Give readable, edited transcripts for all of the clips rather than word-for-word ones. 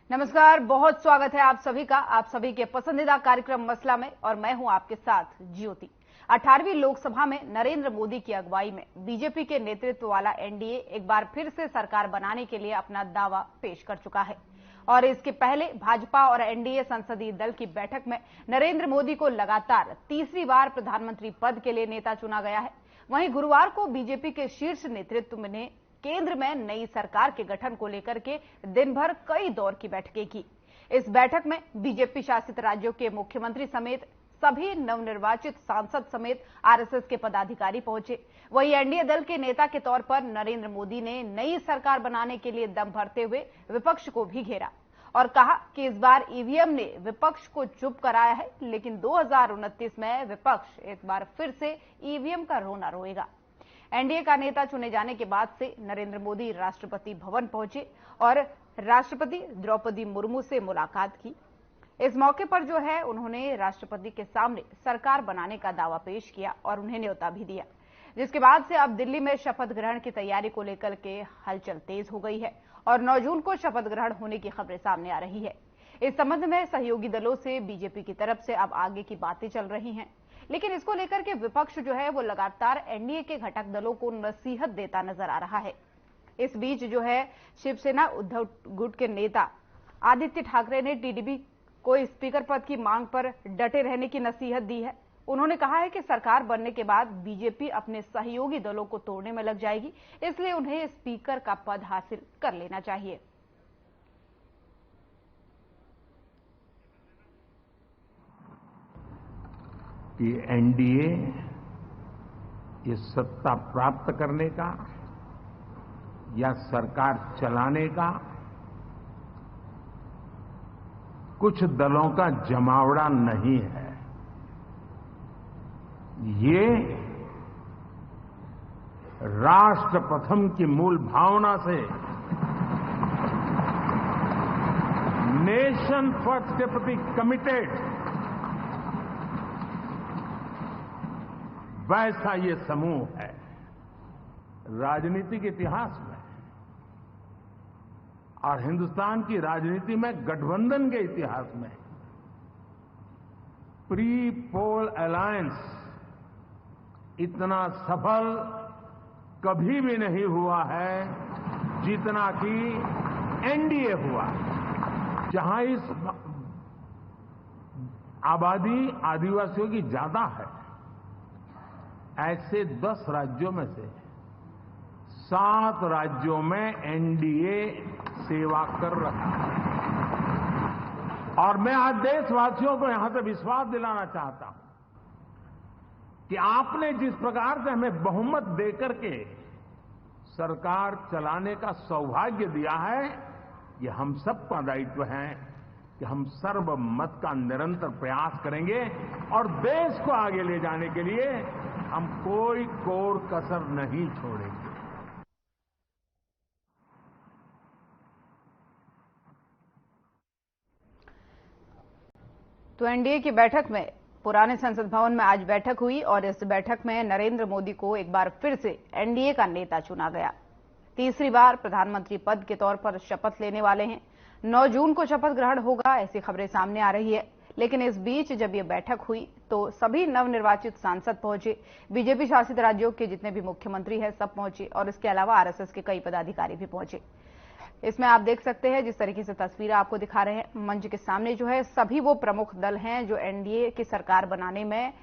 नमस्कार, बहुत स्वागत है आप सभी का आप सभी के पसंदीदा कार्यक्रम मसला में और मैं हूं आपके साथ ज्योति। 18वीं लोकसभा में नरेंद्र मोदी की अगुवाई में बीजेपी के नेतृत्व वाला एनडीए एक बार फिर से सरकार बनाने के लिए अपना दावा पेश कर चुका है और इसके पहले भाजपा और एनडीए संसदीय दल की बैठक में नरेंद्र मोदी को लगातार तीसरी बार प्रधानमंत्री पद के लिए नेता चुना गया है। वहीं गुरुवार को बीजेपी के शीर्ष नेतृत्व ने केंद्र में नई सरकार के गठन को लेकर के दिन भर कई दौर की बैठकें की। इस बैठक में बीजेपी शासित राज्यों के मुख्यमंत्री समेत सभी नवनिर्वाचित सांसद समेत आरएसएस के पदाधिकारी पहुंचे। वहीं एनडीए दल के नेता के तौर पर नरेंद्र मोदी ने नई सरकार बनाने के लिए दम भरते हुए विपक्ष को भी घेरा और कहा कि इस बार ईवीएम ने विपक्ष को चुप कराया है, लेकिन 2029 में विपक्ष एक बार फिर से ईवीएम का रोना रोएगा। एनडीए का नेता चुने जाने के बाद से नरेंद्र मोदी राष्ट्रपति भवन पहुंचे और राष्ट्रपति द्रौपदी मुर्मू से मुलाकात की। इस मौके पर जो है उन्होंने राष्ट्रपति के सामने सरकार बनाने का दावा पेश किया और उन्हें न्योता भी दिया, जिसके बाद से अब दिल्ली में शपथ ग्रहण की तैयारी को लेकर के हलचल तेज हो गई है और 9 जून को शपथ ग्रहण होने की खबरें सामने आ रही है। इस संबंध में सहयोगी दलों से बीजेपी की तरफ से अब आगे की बातें चल रही हैं, लेकिन इसको लेकर के विपक्ष जो है वो लगातार एनडीए के घटक दलों को नसीहत देता नजर आ रहा है। इस बीच जो है शिवसेना उद्धव गुट के नेता आदित्य ठाकरे ने टीडीपी को स्पीकर पद की मांग पर डटे रहने की नसीहत दी है। उन्होंने कहा है कि सरकार बनने के बाद बीजेपी अपने सहयोगी दलों को तोड़ने में लग जाएगी, इसलिए उन्हें स्पीकर का पद हासिल कर लेना चाहिए। कि एनडीए ये सत्ता प्राप्त करने का या सरकार चलाने का कुछ दलों का जमावड़ा नहीं है। ये राष्ट्र प्रथम की मूल भावना से नेशन फर्स्ट के प्रति कमिटेड वैसा ये समूह है। राजनीतिक इतिहास में और हिंदुस्तान की राजनीति में गठबंधन के इतिहास में प्री पोल अलायंस इतना सफल कभी भी नहीं हुआ है जितना कि एनडीए हुआ, जहां इस आबादी आदिवासियों की ज्यादा है। ऐसे 10 राज्यों में से 7 राज्यों में एनडीए सेवा कर रहा है और मैं आज देशवासियों को यहां से विश्वास दिलाना चाहता हूं कि आपने जिस प्रकार से हमें बहुमत देकर के सरकार चलाने का सौभाग्य दिया है, ये हम सबका दायित्व है कि हम सर्वमत का निरंतर प्रयास करेंगे और देश को आगे ले जाने के लिए हम कोई कोर कसर नहीं छोड़ेंगे। तो एनडीए की बैठक में पुराने संसद भवन में आज बैठक हुई और इस बैठक में नरेंद्र मोदी को एक बार फिर से एनडीए का नेता चुना गया। तीसरी बार प्रधानमंत्री पद के तौर पर शपथ लेने वाले हैं। 9 जून को शपथ ग्रहण होगा, ऐसी खबरें सामने आ रही है। लेकिन इस बीच जब यह बैठक हुई तो सभी नवनिर्वाचित सांसद पहुंचे, बीजेपी शासित राज्यों के जितने भी मुख्यमंत्री हैं सब पहुंचे और इसके अलावा आरएसएस के कई पदाधिकारी भी पहुंचे। इसमें आप देख सकते हैं जिस तरीके से तस्वीरें आपको दिखा रहे हैं मंच के सामने जो है सभी वो प्रमुख दल हैं जो एनडीए की सरकार बनाने में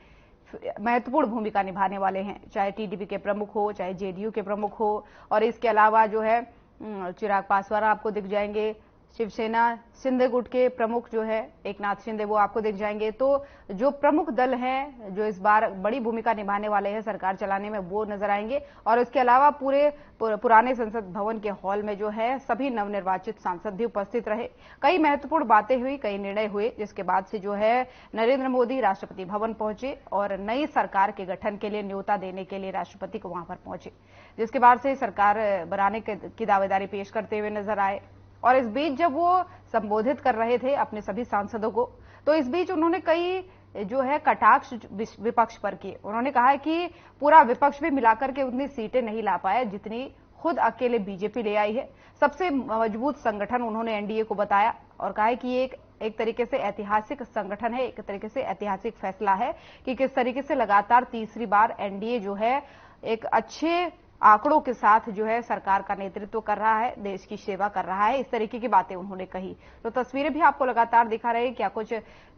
महत्वपूर्ण भूमिका निभाने वाले हैं, चाहे टीडीपी के प्रमुख हो, चाहे जेडीयू के प्रमुख हो। और इसके अलावा जो है चिराग पासवान आपको दिख जाएंगे, शिवसेना शिंदे गुट के प्रमुख जो है एकनाथ शिंदे वो आपको दिख जाएंगे। तो जो प्रमुख दल हैं जो इस बार बड़ी भूमिका निभाने वाले हैं सरकार चलाने में वो नजर आएंगे और इसके अलावा पूरे पुराने संसद भवन के हॉल में जो है सभी नवनिर्वाचित सांसद भी उपस्थित रहे। कई महत्वपूर्ण बातें हुई, कई निर्णय हुए, जिसके बाद से जो है नरेंद्र मोदी राष्ट्रपति भवन पहुंचे और नई सरकार के गठन के लिए न्योता देने के लिए राष्ट्रपति को वहां पर पहुंचे, जिसके बाद से सरकार बनाने की दावेदारी पेश करते हुए नजर आए। और इस बीच जब वो संबोधित कर रहे थे अपने सभी सांसदों को, तो इस बीच उन्होंने कई जो है कटाक्ष विपक्ष पर किए। उन्होंने कहा है कि पूरा विपक्ष भी मिलाकर के उतनी सीटें नहीं ला पाया जितनी खुद अकेले बीजेपी ले आई है। सबसे मजबूत संगठन उन्होंने एनडीए को बताया और कहा है कि ये एक तरीके से ऐतिहासिक संगठन है, एक तरीके से ऐतिहासिक फैसला है कि किस तरीके से लगातार तीसरी बार एनडीए जो है एक अच्छे आंकड़ों के साथ जो है सरकार का नेतृत्व कर रहा है, देश की सेवा कर रहा है। इस तरीके की बातें उन्होंने कही। तो तस्वीरें भी आपको लगातार दिखा रहे हैं, क्या कुछ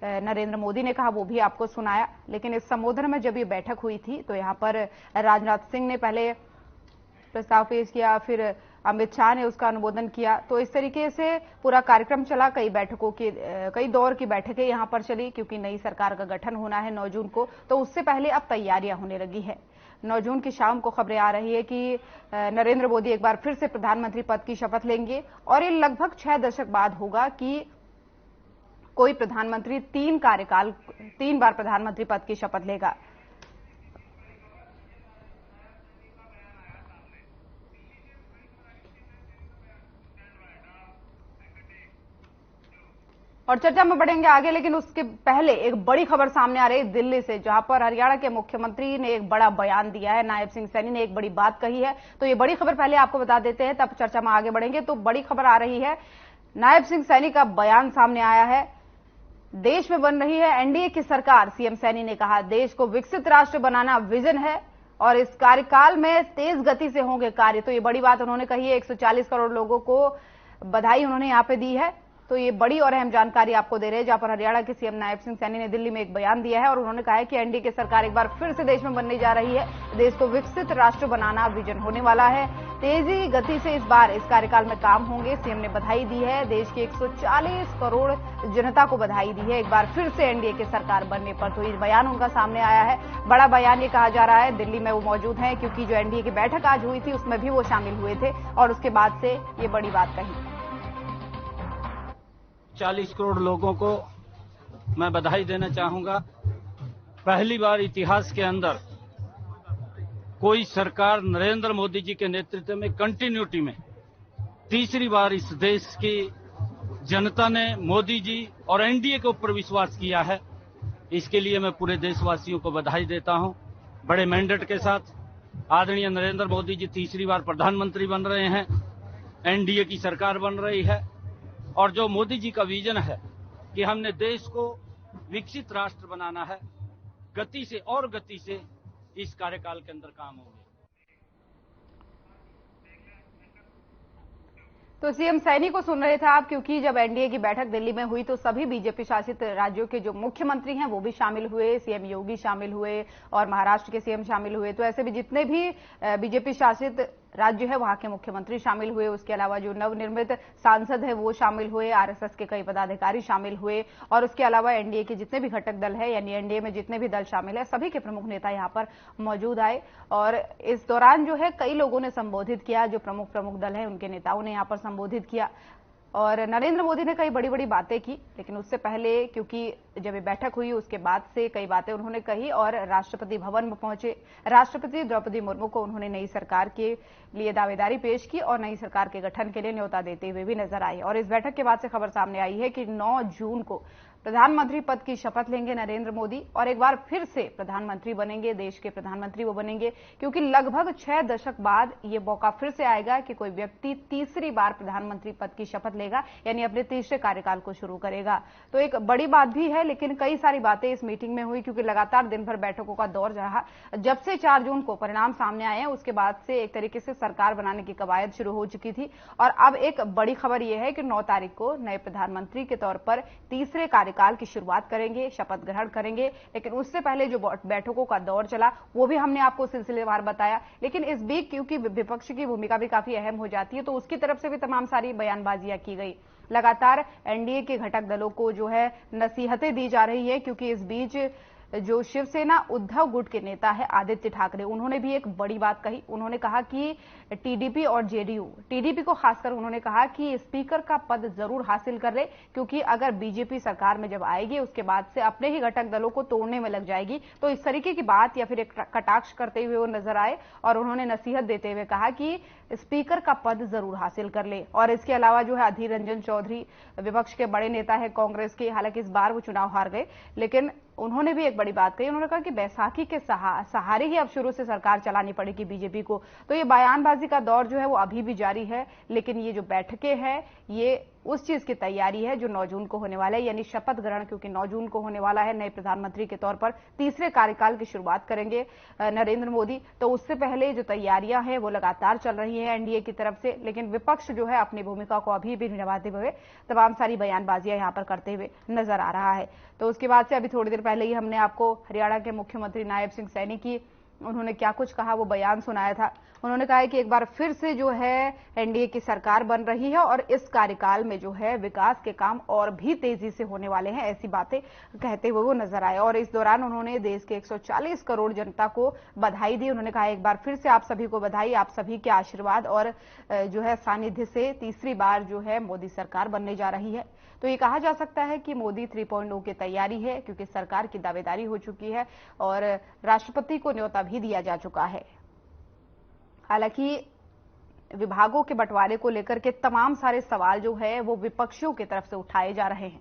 नरेंद्र मोदी ने कहा वो भी आपको सुनाया। लेकिन इस संबोधन में जब ये बैठक हुई थी तो यहाँ पर राजनाथ सिंह ने पहले प्रस्ताव पेश किया, फिर अमित शाह ने उसका अनुमोदन किया। तो इस तरीके से पूरा कार्यक्रम चला। कई दौर की बैठकें यहां पर चली, क्योंकि नई सरकार का गठन होना है 9 जून को। तो उससे पहले अब तैयारियां होने लगी है। 9 जून की शाम को खबरें आ रही है कि नरेंद्र मोदी एक बार फिर से प्रधानमंत्री पद की शपथ लेंगे और ये लगभग 6 दशक बाद होगा कि कोई प्रधानमंत्री 3 बार प्रधानमंत्री पद की शपथ लेगा। और चर्चा में बढ़ेंगे आगे, लेकिन उसके पहले एक बड़ी खबर सामने आ रही है दिल्ली से, जहां पर हरियाणा के मुख्यमंत्री ने एक बड़ा बयान दिया है। नायब सिंह सैनी ने एक बड़ी बात कही है। तो ये बड़ी खबर पहले आपको बता देते हैं, तब चर्चा में आगे बढ़ेंगे। तो बड़ी खबर आ रही है, नायब सिंह सैनी का बयान सामने आया है। देश में बन रही है एनडीए की सरकार। सीएम सैनी ने कहा देश को विकसित राष्ट्र बनाना विजन है और इस कार्यकाल में तेज गति से होंगे कार्य। तो ये बड़ी बात उन्होंने कही है। 140 करोड़ लोगों को बधाई उन्होंने यहां पे दी है। तो ये बड़ी और अहम जानकारी आपको दे रहे हैं, जहां पर हरियाणा के सीएम नायब सिंह सैनी ने दिल्ली में एक बयान दिया है और उन्होंने कहा है कि एनडीए की सरकार एक बार फिर से देश में बनने जा रही है। देश को विकसित राष्ट्र बनाना विजन होने वाला है। तेजी गति से इस बार इस कार्यकाल में काम होंगे। सीएम ने बधाई दी है, देश की 140 करोड़ जनता को बधाई दी है एक बार फिर से एनडीए की सरकार बनने पर। तो ये बयान उनका सामने आया है। बड़ा बयान ये कहा जा रहा है। दिल्ली में वो मौजूद हैं, क्योंकि जो एनडीए की बैठक आज हुई थी उसमें भी वो शामिल हुए थे और उसके बाद से ये बड़ी बात कही। 40 करोड़ लोगों को मैं बधाई देना चाहूंगा। पहली बार इतिहास के अंदर कोई सरकार नरेंद्र मोदी जी के नेतृत्व में कंटिन्यूटी में तीसरी बार इस देश की जनता ने मोदी जी और एनडीए के ऊपर विश्वास किया है। इसके लिए मैं पूरे देशवासियों को बधाई देता हूं। बड़े मैंडेट के साथ आदरणीय नरेंद्र मोदी जी तीसरी बार प्रधानमंत्री बन रहे हैं, एनडीए की सरकार बन रही है और जो मोदी जी का विजन है कि हमने देश को विकसित राष्ट्र बनाना है, गति से और गति से इस कार्यकाल के अंदर काम होंगे। तो सीएम सैनी को सुन रहे थे आप, क्योंकि जब एनडीए की बैठक दिल्ली में हुई तो सभी बीजेपी शासित राज्यों के जो मुख्यमंत्री हैं वो भी शामिल हुए। सीएम योगी शामिल हुए और महाराष्ट्र के सीएम शामिल हुए। तो ऐसे भी जितने भी बीजेपी शासित राज्य है वहां के मुख्यमंत्री शामिल हुए। उसके अलावा जो नवनिर्मित सांसद है वो शामिल हुए, आरएसएस के कई पदाधिकारी शामिल हुए और उसके अलावा एनडीए के जितने भी घटक दल है, यानी एनडीए में जितने भी दल शामिल है, सभी के प्रमुख नेता यहां पर मौजूद आए। और इस दौरान जो है कई लोगों ने संबोधित किया, जो प्रमुख दल है उनके नेताओं ने यहां पर संबोधित किया और नरेंद्र मोदी ने कई बड़ी बड़ी बातें की। लेकिन उससे पहले, क्योंकि जब ये बैठक हुई उसके बाद से कई बातें उन्होंने कही और राष्ट्रपति भवन में पहुंचे। राष्ट्रपति द्रौपदी मुर्मू को उन्होंने नई सरकार के लिए दावेदारी पेश की और नई सरकार के गठन के लिए न्योता देते हुए भी नजर आए। और इस बैठक के बाद से खबर सामने आई है कि 9 जून को प्रधानमंत्री पद की शपथ लेंगे नरेंद्र मोदी और एक बार फिर से प्रधानमंत्री बनेंगे, देश के प्रधानमंत्री वो बनेंगे, क्योंकि लगभग 6 दशक बाद ये मौका फिर से आएगा कि कोई व्यक्ति तीसरी बार प्रधानमंत्री पद की शपथ लेगा, यानी अपने तीसरे कार्यकाल को शुरू करेगा। तो एक बड़ी बात भी है, लेकिन कई सारी बातें इस मीटिंग में हुई, क्योंकि लगातार दिन भर बैठकों का दौर रहा। जब से 4 जून को परिणाम सामने आए हैं उसके बाद से एक तरीके से सरकार बनाने की कवायद शुरू हो चुकी थी और अब एक बड़ी खबर यह है कि 9 तारीख को नए प्रधानमंत्री के तौर पर तीसरे कार्यकाल की शुरुआत करेंगे, शपथ ग्रहण करेंगे। लेकिन उससे पहले जो बैठकों का दौर चला वो भी हमने आपको सिलसिलेवार बताया। लेकिन इस बीच क्योंकि विपक्ष की भूमिका भी काफी अहम हो जाती है तो उसकी तरफ से भी तमाम सारी बयानबाजियां की गई। लगातार एनडीए के घटक दलों को जो है नसीहतें दी जा रही है, क्योंकि इस बीच जो शिवसेना उद्धव गुट के नेता है आदित्य ठाकरे, उन्होंने भी एक बड़ी बात कही। उन्होंने कहा कि टीडीपी और जेडीयू, टीडीपी को खासकर उन्होंने कहा कि स्पीकर का पद जरूर हासिल कर ले, क्योंकि अगर बीजेपी सरकार में जब आएगी उसके बाद से अपने ही घटक दलों को तोड़ने में लग जाएगी। तो इस तरीके की बात या फिर एक कटाक्ष करते हुए वो नजर आए और उन्होंने नसीहत देते हुए कहा कि स्पीकर का पद जरूर हासिल कर ले। और इसके अलावा जो है अधीर रंजन चौधरी विपक्ष के बड़े नेता है कांग्रेस के, हालांकि इस बार वो चुनाव हार गए, लेकिन उन्होंने भी एक बड़ी बात कही। उन्होंने कहा कि बैसाखी के सहारे ही अब शुरू से सरकार चलानी पड़ेगी बीजेपी को। तो ये बयानबाजी का दौर जो है वो अभी भी जारी है, लेकिन ये जो बैठकें हैं ये उस चीज की तैयारी है जो 9 जून को होने वाला है, यानी शपथ ग्रहण, क्योंकि 9 जून को होने वाला है। नए प्रधानमंत्री के तौर पर तीसरे कार्यकाल की शुरुआत करेंगे नरेंद्र मोदी। तो उससे पहले जो तैयारियां हैं वो लगातार चल रही हैं एनडीए की तरफ से, लेकिन विपक्ष जो है अपनी भूमिका को अभी भी निभाते हुए तमाम सारी बयानबाजियां यहां पर करते हुए नजर आ रहा है। तो उसके बाद से अभी थोड़ी देर पहले ही हमने आपको हरियाणा के मुख्यमंत्री नायब सिंह सैनी की उन्होंने क्या कुछ कहा वो बयान सुनाया था। उन्होंने कहा है कि एक बार फिर से जो है एनडीए की सरकार बन रही है और इस कार्यकाल में जो है विकास के काम और भी तेजी से होने वाले हैं, ऐसी बातें कहते हुए वो नजर आए। और इस दौरान उन्होंने देश के 140 करोड़ जनता को बधाई दी। उन्होंने कहा एक बार फिर से आप सभी को बधाई, आप सभी के आशीर्वाद और जो है सानिध्य से तीसरी बार जो है मोदी सरकार बनने जा रही है। तो ये कहा जा सकता है कि मोदी 3.0 की तैयारी है, क्योंकि सरकार की दावेदारी हो चुकी है और राष्ट्रपति को न्योता भी दिया जा चुका है। हालांकि विभागों के बंटवारे को लेकर के तमाम सारे सवाल जो है वो विपक्षियों की तरफ से उठाए जा रहे हैं।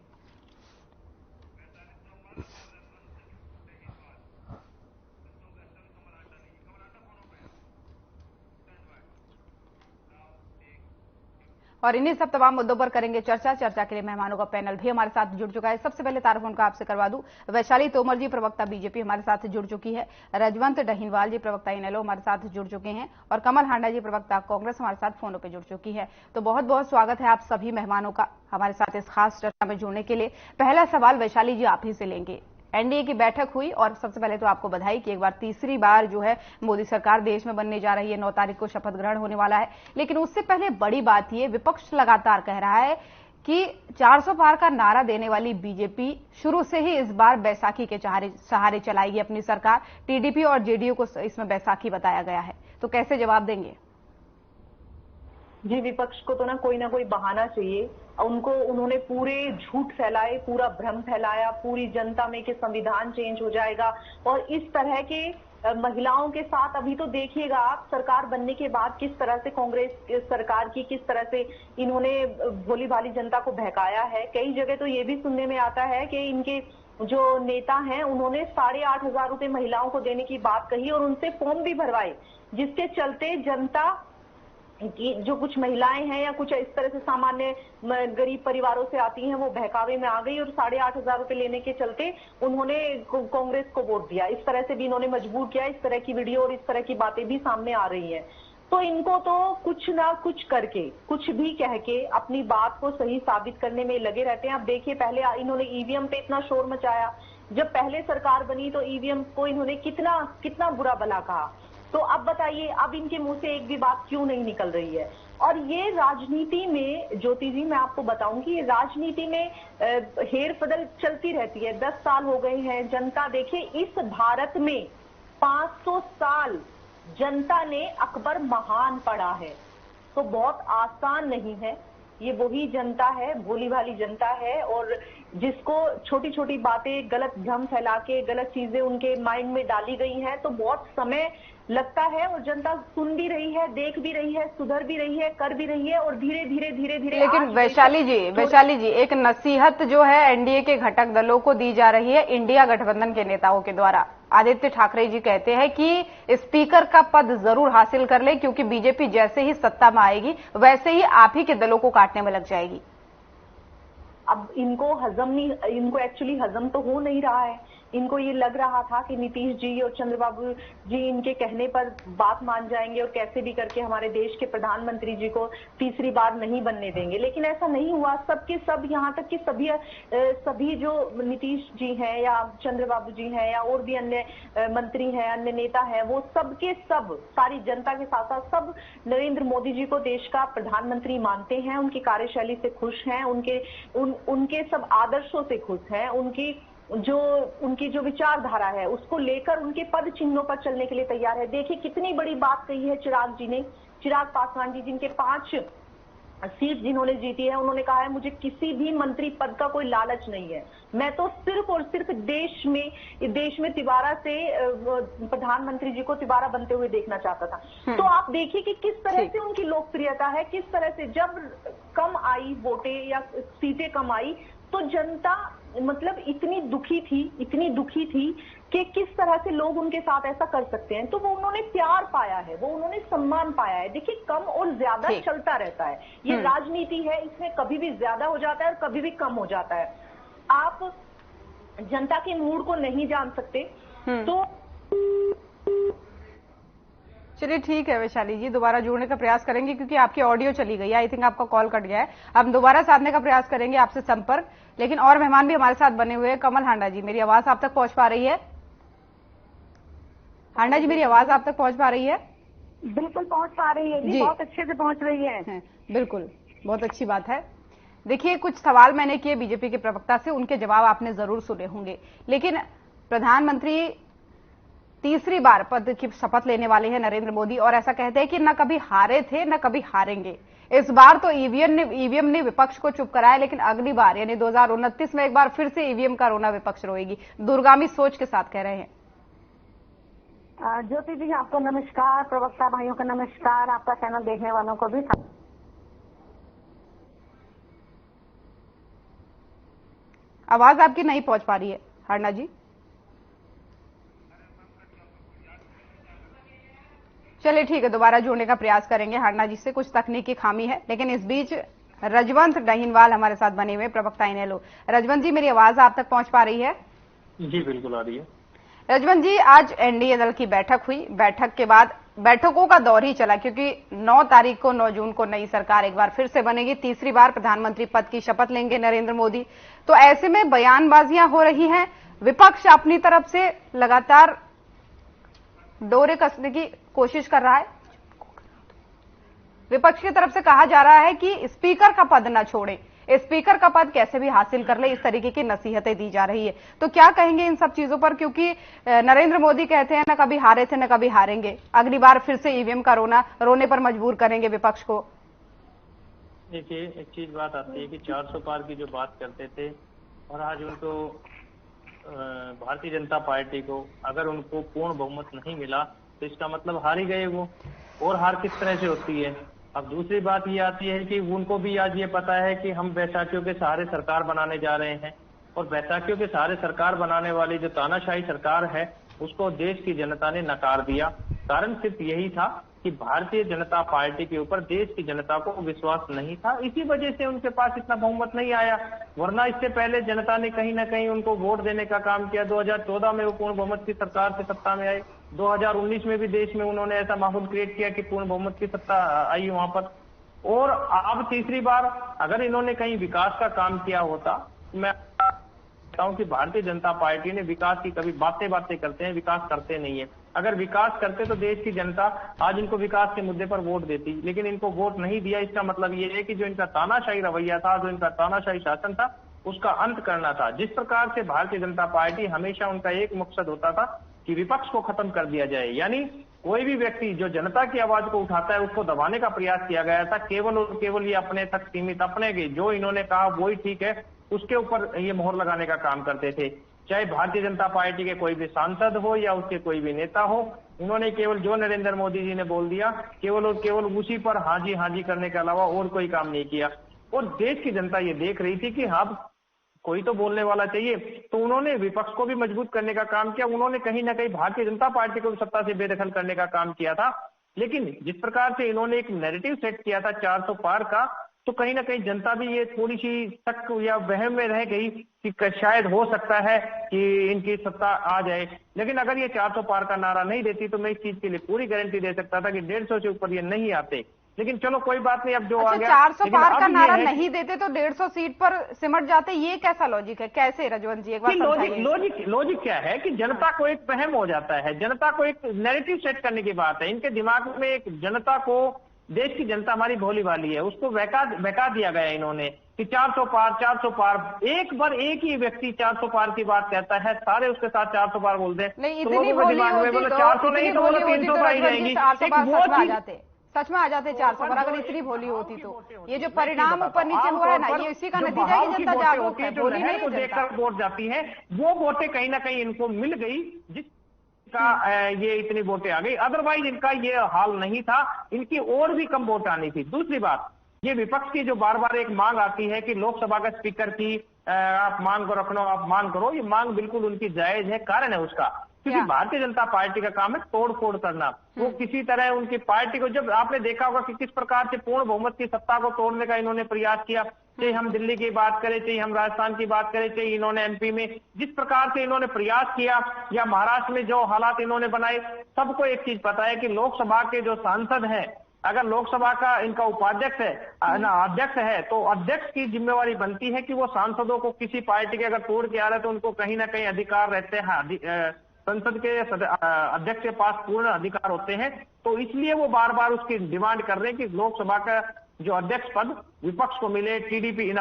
और इन्हीं सब तमाम मुद्दों पर करेंगे चर्चा के लिए मेहमानों का पैनल भी हमारे साथ जुड़ चुका है। सबसे पहले तारफ उनका आपसे करवा दूं, वैशाली तोमर जी प्रवक्ता बीजेपी हमारे साथ जुड़ चुकी है, रजवंत डहीनवाल जी प्रवक्ता इनेलो हमारे साथ जुड़ चुके हैं और कमल हांडा जी प्रवक्ता कांग्रेस हमारे साथ फोनों पर जुड़ चुकी है। तो बहुत बहुत स्वागत है आप सभी मेहमानों का हमारे साथ इस खास चर्चा में जुड़ने के लिए। पहला सवाल वैशाली जी आप ही से लेंगे। एनडीए की बैठक हुई और सबसे पहले तो आपको बधाई कि एक बार तीसरी बार जो है मोदी सरकार देश में बनने जा रही है। 9 तारीख को शपथ ग्रहण होने वाला है, लेकिन उससे पहले बड़ी बात ये, विपक्ष लगातार कह रहा है कि 400 पार का नारा देने वाली बीजेपी शुरू से ही इस बार बैसाखी के सहारे चलाएगी अपनी सरकार। टीडीपी और जेडीयू को इसमें बैसाखी बताया गया है, तो कैसे जवाब देंगे? जी, विपक्ष को तो ना कोई बहाना चाहिए। उन्होंने पूरे झूठ फैलाए, पूरा भ्रम फैलाया, पूरी जनता में कि संविधान चेंज हो जाएगा और इस तरह के महिलाओं के साथ अभी तो देखिएगा आप सरकार बनने के बाद किस तरह से कांग्रेस सरकार की किस तरह से इन्होंने भोली भाली जनता को बहकाया है। कई जगह तो ये भी सुनने में आता है कि इनके जो नेता हैं उन्होंने 8,500 रुपए महिलाओं को देने की बात कही और उनसे फॉर्म भी भरवाए, जिसके चलते जनता कि जो कुछ महिलाएं हैं या कुछ इस तरह से सामान्य गरीब परिवारों से आती हैं वो बहकावे में आ गई और 8,500 रुपए लेने के चलते उन्होंने कांग्रेस को वोट दिया। इस तरह से भी इन्होंने मजबूर किया। इस तरह की वीडियो और इस तरह की बातें भी सामने आ रही हैं। तो इनको तो कुछ ना कुछ करके, कुछ भी कह के अपनी बात को सही साबित करने में लगे रहते हैं। अब देखिए, पहले इन्होंने ईवीएम पे इतना शोर मचाया, जब पहले सरकार बनी तो ईवीएम को इन्होंने कितना बुरा भला कहा। तो अब बताइए, अब इनके मुंह से एक भी बात क्यों नहीं निकल रही है? और ये राजनीति में, ज्योति जी मैं आपको बताऊंगी, राजनीति में हेर बदल चलती रहती है। 10 साल हो गए हैं। जनता देखिए, इस भारत में 500 साल जनता ने अकबर महान पढ़ा है, तो बहुत आसान नहीं है। ये वही जनता है, भोली भाली जनता है, और जिसको छोटी छोटी बातें, गलत भ्रम फैला के गलत चीजें उनके माइंड में डाली गई हैं, तो बहुत समय लगता है और जनता सुन भी रही है, देख भी रही है, सुधर भी रही है, कर भी रही है और धीरे धीरे। लेकिन वैशाली जी एक नसीहत जो है एनडीए के घटक दलों को दी जा रही है इंडिया गठबंधन के नेताओं के द्वारा। आदित्य ठाकरे जी कहते हैं कि स्पीकर का पद जरूर हासिल कर ले, क्योंकि बीजेपी जैसे ही सत्ता में आएगी वैसे ही आप ही के दलों को काटने में लग जाएगी। अब इनको एक्चुअली हजम तो हो नहीं रहा है। इनको ये लग रहा था कि नीतीश जी और चंद्रबाबू जी इनके कहने पर बात मान जाएंगे और कैसे भी करके हमारे देश के प्रधानमंत्री जी को तीसरी बार नहीं बनने देंगे, लेकिन ऐसा नहीं हुआ। सबके सब, यहाँ तक कि सभी जो नीतीश जी हैं या चंद्रबाबू जी हैं या और भी अन्य मंत्री हैं, अन्य नेता हैं, वो सबके सब, सारी जनता के साथ साथ सब नरेंद्र मोदी जी को देश का प्रधानमंत्री मानते हैं। उनकी कार्यशैली से खुश हैं, उनके सब आदर्शों से खुश हैं, उनकी जो विचारधारा है उसको लेकर उनके पद चिन्हों पर चलने के लिए तैयार है। देखिए कितनी बड़ी बात कही है चिराग पासवान जी, जिनके 5 सीट जिन्होंने जीती है। उन्होंने कहा है मुझे किसी भी मंत्री पद का कोई लालच नहीं है, मैं तो सिर्फ और सिर्फ देश में तिवारा से प्रधानमंत्री जी को तिवारा बनते हुए देखना चाहता था। तो आप देखिए कि किस तरह से उनकी लोकप्रियता है, किस तरह से जब कम आई वोटें या सीटें कम आई तो जनता मतलब इतनी दुखी थी कि किस तरह से लोग उनके साथ ऐसा कर सकते हैं। तो वो उन्होंने प्यार पाया है, वो उन्होंने सम्मान पाया है। देखिए, कम और ज्यादा चलता रहता है, ये राजनीति है, इसमें कभी भी ज्यादा हो जाता है और कभी भी कम हो जाता है। आप जनता के मूड को नहीं जान सकते। तो चलिए ठीक है वैशाली जी, दोबारा जुड़ने का प्रयास करेंगे क्योंकि आपकी ऑडियो चली गई है। आई थिंक आपका कॉल कट गया है। हम दोबारा साधने का प्रयास करेंगे आपसे संपर्क। लेकिन और मेहमान भी हमारे साथ बने हुए हैं। कमल हांडा जी, मेरी आवाज आप तक पहुंच पा रही है? हांडा जी, मेरी आवाज आप तक पहुंच पा रही है? बिल्कुल पहुंच पा रही है जी, बहुत अच्छे से पहुंच रही है। बिल्कुल, बहुत अच्छी बात है। देखिए, कुछ सवाल मैंने किए बीजेपी के प्रवक्ता से, उनके जवाब आपने जरूर सुने होंगे। लेकिन प्रधानमंत्री तीसरी बार पद की शपथ लेने वाले हैं नरेंद्र मोदी, और ऐसा कहते हैं कि न कभी हारे थे न कभी हारेंगे। इस बार तो ईवीएम ने विपक्ष को चुप कराया, लेकिन अगली बार यानी 2029 में एक बार फिर से ईवीएम का रोना विपक्ष रोएगी। दूरगामी सोच के साथ कह रहे हैं। ज्योति जी, आपको नमस्कार, प्रवक्ता भाइयों का नमस्कार, आपका चैनल देखने वालों को भी। आवाज आपकी नहीं पहुंच पा रही है हांडा जी। चलिए ठीक है, दोबारा जुड़ने का प्रयास करेंगे हांडा जी से। कुछ तकनीकी खामी है, लेकिन इस बीच रजवंत डहीनवाल हमारे साथ बने हुए, प्रवक्ता इनेलो। रजवंत जी, मेरी आवाज आप तक पहुंच पा रही है? जी बिल्कुल आ रही है। रजवंत जी, आज एनडीए दल की बैठक हुई। बैठक के बाद बैठकों का दौर ही चला, क्योंकि 9 जून को नई सरकार एक बार फिर से बनेगी। तीसरी बार प्रधानमंत्री पद की शपथ लेंगे नरेंद्र मोदी। तो ऐसे में बयानबाजियां हो रही हैं, विपक्ष अपनी तरफ से लगातार डोरे कसने की कोशिश कर रहा है। विपक्ष की तरफ से कहा जा रहा है कि स्पीकर का पद न छोड़े, स्पीकर का पद कैसे भी हासिल कर ले, इस तरीके की नसीहतें दी जा रही है। तो क्या कहेंगे इन सब चीजों पर, क्योंकि नरेंद्र मोदी कहते हैं न कभी हारे थे न कभी हारेंगे, अगली बार फिर से ईवीएम का रोने पर मजबूर करेंगे विपक्ष को। देखिए, एक चीज बात आती है कि 400 पार की जो बात करते थे, और आज उनको भारतीय जनता पार्टी को अगर उनको पूर्ण बहुमत नहीं मिला तो इसका मतलब हार ही गए वो। और हार किस तरह से होती है। अब दूसरी बात ये आती है कि उनको भी आज ये पता है कि हम बैसाखियों के सहारे सरकार बनाने जा रहे हैं, और बैसाखियों के सहारे सरकार बनाने वाली जो तानाशाही सरकार है उसको देश की जनता ने नकार दिया। कारण सिर्फ यही था कि भारतीय जनता पार्टी के ऊपर देश की जनता को विश्वास नहीं था, इसी वजह से उनके पास इतना बहुमत नहीं आया। वरना इससे पहले जनता ने कहीं ना कहीं उनको वोट देने का काम किया। 2014 में वो पूर्ण बहुमत की सरकार से सत्ता में आए। 2019 में भी देश में उन्होंने ऐसा माहौल क्रिएट किया कि पूर्ण बहुमत की सत्ता आई वहां पर। और अब तीसरी बार अगर इन्होंने कहीं विकास का काम किया होता, मैं कहता हूं कि भारतीय जनता पार्टी ने विकास की कभी बातें करते हैं, विकास करते नहीं है। अगर विकास करते तो देश की जनता आज इनको विकास के मुद्दे पर वोट देती, लेकिन इनको वोट नहीं दिया। इसका मतलब ये है कि जो इनका तानाशाही रवैया था, जो इनका तानाशाही शासन था, उसका अंत करना था। जिस प्रकार से भारतीय जनता पार्टी हमेशा उनका एक मकसद होता था कि विपक्ष को खत्म कर दिया जाए, यानी कोई भी व्यक्ति जो जनता की आवाज को उठाता है उसको दबाने का प्रयास किया गया था। केवल और केवल ये अपने तक सीमित, अपने जो इन्होंने कहा वही ठीक है, उसके ऊपर ये मोहर लगाने का काम करते थे। चाहे भारतीय जनता पार्टी के कोई भी सांसद हो या उसके कोई भी नेता हो, उन्होंने केवल जो नरेंद्र मोदी जी ने बोल दिया, केवल और केवल उसी पर हाँ जी करने के अलावा और कोई काम नहीं किया। और देश की जनता ये देख रही थी कि हाँ कोई तो बोलने वाला चाहिए, तो उन्होंने विपक्ष को भी मजबूत करने का काम किया। उन्होंने कहीं ना कहीं भारतीय जनता पार्टी को सत्ता से बेदखल करने का काम किया था। लेकिन जिस प्रकार से इन्होंने एक नैरेटिव सेट किया था 400 पार का, तो कहीं ना कहीं जनता भी ये थोड़ी सी शक या वहम में रह गई कि शायद हो सकता है कि इनकी सत्ता आ जाए। लेकिन अगर ये 400 पार का नारा नहीं देती तो मैं इस चीज के लिए पूरी गारंटी दे सकता था कि 150 से ऊपर ये नहीं आते। लेकिन चलो कोई बात नहीं, अब जो आ गया। 400 पार का नारा नहीं देते तो 150 सीट पर सिमट जाते, ये कैसा लॉजिक है? कैसे रजवंत जी, एक बार समझाइए। लॉजिक क्या है कि जनता को एक वहम हो जाता है, जनता को एक नैरेटिव सेट करने की बात है। इनके दिमाग में एक जनता को, देश की जनता हमारी भोली वाली है, उसको बहका दिया गया इन्होंने कि 400 पार। एक बार एक ही व्यक्ति 400 पार की बात कहता है, सारे उसके साथ 400 पार बोल दे, नहीं इतनी भोली होती तो 400 नहीं तो 300 पर ही जाएंगी। सच में आ जाते 400 पर, अगर इतनी भोली होती तो। ये जो परिणाम ऊपर नीचे हुआ है ना, ये इसी का नतीजा है कि जनता जागरूक है, भोली नहीं है। देखकर वोट जाती है, वो वोटें कहीं ना कहीं इनको मिल गई, जिसका ये इतनी वोटें आ गई। अदरवाइज इनका ये हाल नहीं था, इनकी और भी कम वोट आनी थी। दूसरी बात, ये विपक्ष की जो बार बार एक मांग आती है कि लोकसभा का स्पीकर की आप मांग को रखना, आप मांग करो, ये मांग बिल्कुल उनकी जायज है। कारण है उसका, क्योंकि भारतीय जनता पार्टी का काम है तोड़ फोड़ करना। वो किसी तरह उनकी पार्टी को, जब आपने देखा होगा कि किस प्रकार से पूर्ण बहुमत की सत्ता को तोड़ने का इन्होंने प्रयास किया, चाहे हम दिल्ली की बात करें, चाहे हम राजस्थान की बात करें, चाहे इन्होंने एमपी में जिस प्रकार से इन्होंने प्रयास किया, या महाराष्ट्र में जो हालात इन्होंने बनाए, सबको एक चीज पता है कि लोकसभा के जो सांसद हैं, अगर लोकसभा का इनका उपाध्यक्ष है, अध्यक्ष है, तो अध्यक्ष की जिम्मेवारी बनती है कि वो सांसदों को किसी पार्टी के अगर तोड़ के आ रहे तो उनको कहीं ना कहीं अधिकार रहते हैं, संसद के अध्यक्ष के पास पूर्ण अधिकार होते हैं। तो इसलिए वो बार बार उसकी डिमांड कर रहे हैं कि लोकसभा का जो अध्यक्ष पद विपक्ष को मिले, टीडीपी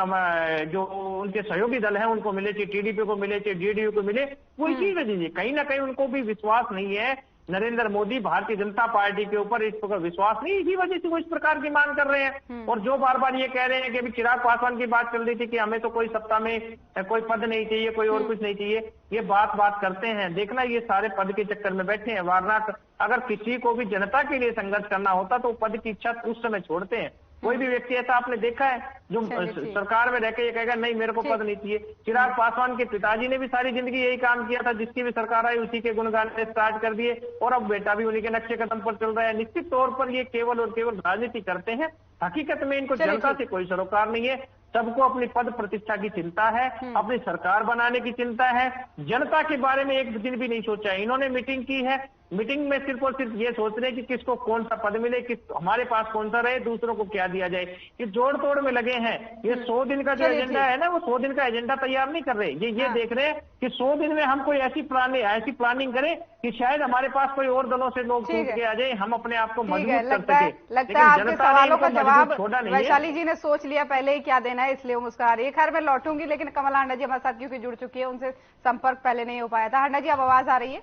जो उनके सहयोगी दल हैं उनको मिले, चाहे टीडीपी को मिले, चाहे जेडीयू को मिले, वो इसी वजह से कहीं ना कहीं उनको भी विश्वास नहीं है नरेंद्र मोदी भारतीय जनता पार्टी के ऊपर, इस प्रकार विश्वास नहीं, इसी वजह से वो इस प्रकार की मांग कर रहे हैं। और जो बार बार ये कह रहे हैं कि अभी चिराग पासवान की बात चल रही थी कि हमें तो कोई सत्ता में कोई पद नहीं चाहिए, कोई और कुछ नहीं चाहिए, ये बात करते हैं। देखना ये सारे पद के चक्कर में बैठे हैं, वरना अगर किसी को भी जनता के लिए संघर्ष करना होता तो पद की इच्छा उस समय छोड़ते हैं। कोई भी व्यक्ति ऐसा आपने देखा है जो सरकार में रहकर ये कहेगा नहीं मेरे को पद नहीं चाहिए? चिराग पासवान के पिताजी ने भी सारी जिंदगी यही काम किया था, जिसकी भी सरकार आई उसी के गुणगान स्टार्ट कर दिए, और अब बेटा भी उन्हीं के नक्शे कदम पर चल रहा है। निश्चित तौर पर ये केवल और केवल राजनीति करते हैं, हकीकत में इनको जनता से कोई सरोकार नहीं है। सबको अपनी पद प्रतिष्ठा की चिंता है, अपनी सरकार बनाने की चिंता है, जनता के बारे में एक दिन भी नहीं सोचा है। इन्होंने मीटिंग की है, मीटिंग में सिर्फ और सिर्फ ये सोच रहे हैं कि किसको कौन सा पद मिले, किस हमारे पास कौन सा रहे, दूसरों को क्या दिया जाए। ये जोड़ तोड़ में लगे हैं। ये 100 दिन का जो एजेंडा है ना, वो 100 दिन का एजेंडा तैयार नहीं कर रहे। ये देख रहे हैं कि 100 दिन में हम कोई ऐसी प्लानिंग करें कि शायद हमारे पास कोई और दलों से लोग टूट के आ जाए, हम अपने आप को मजबूत कर सके। लगता है आपके सवालों का जवाब वैशाली जी ने सोच लिया पहले ही क्या देना है, इसलिए वो मुस्कुरा रही है। खैर मैं लौटूंगी, लेकिन कमला हांडा जी हमारे साथ क्योंकि जुड़ चुकी है, उनसे संपर्क पहले नहीं हो पाया था। हांडा जी अब आवाज आ रही है?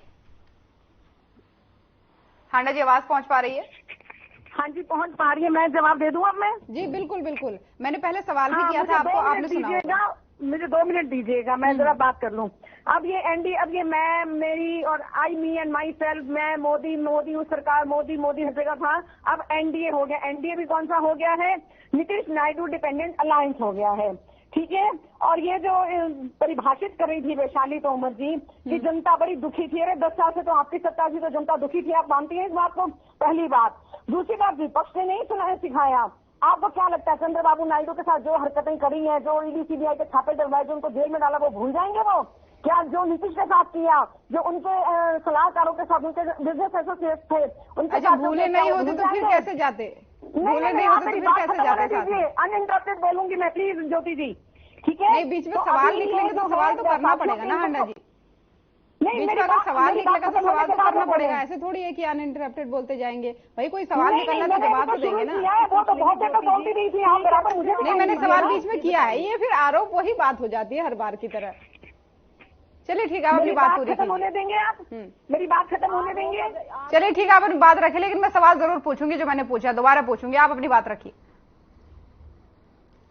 हांडा जी आवाज पहुंच पा रही है? हाँ जी पहुंच पा रही है। मैं जवाब दे दूं अब? मैं जी बिल्कुल बिल्कुल, मैंने पहले सवाल भी किया था आपको, आपने सुना। मुझे 2 मिनट दीजिएगा, मैं जरा बात कर लूं। अब ये एनडी, अब ये मैं, मेरी और आई, मी एंड माई सेल्फ, मैं मोदी उस सरकार, मोदी हर जगह था। अब एनडीए हो गया। एनडीए भी कौन सा हो गया है? नीतीश नायडू डिपेंडेंट अलायंस हो गया है, ठीक है। और ये जो परिभाषित कर रही थी वैशाली तोमर जी कि जनता बड़ी दुखी थी, अरे 10 साल से तो आपकी सत्ता थी तो जनता दुखी थी, आप मानती हैं इस बात को? पहली बात। दूसरी बात, विपक्ष ने नहीं सुना है, सिखाया। आपको क्या लगता है चंद्रबाबू नायडू के साथ जो हरकतें करी हैं, जो ईडी सीबीआई के छापे डलवाए, जो उनको जेल में डाला, वो भूल जाएंगे? वो क्या जो नीतीश के साथ किया, जो उनके सलाहकारों के साथ, उनके बिजनेस एसोसिएट थे, उनके साथ भूले नहीं होते तो फिर कैसे जाते? भूले नहीं होते तो फिर कैसे जाते? अनइंटरप्टेड बोलूंगी मैं, प्लीज ज्योति जी, ठीक है? नहीं, बीच में सवाल निकलेंगे तो सवाल तो करना पड़ेगा ना हांडा जी। बीच में अगर सवाल निकलेगा तो सवाल तो करना पड़ेगा। ऐसे थोड़ी है कि अनइंटरप्टेड बोलते जाएंगे। भाई कोई सवाल निकलना तो जवाब तो देंगे ना। वो तो बहुत जगह बोलती रही थी, आप बराबर मुझे नहीं, मैंने सवाल बीच में किया है, ये फिर आरोप वही बात हो जाती है हर बार की तरह। चलिए ठीक है, आप अपनी बात पूरी खत्म होने देंगे? आप मेरी बात खत्म होने देंगे? चलिए ठीक है, आप अपनी बात रखें, लेकिन मैं सवाल जरूर पूछूंगी जो मैंने पूछा, दोबारा पूछूंगी। आप अपनी बात रखिए।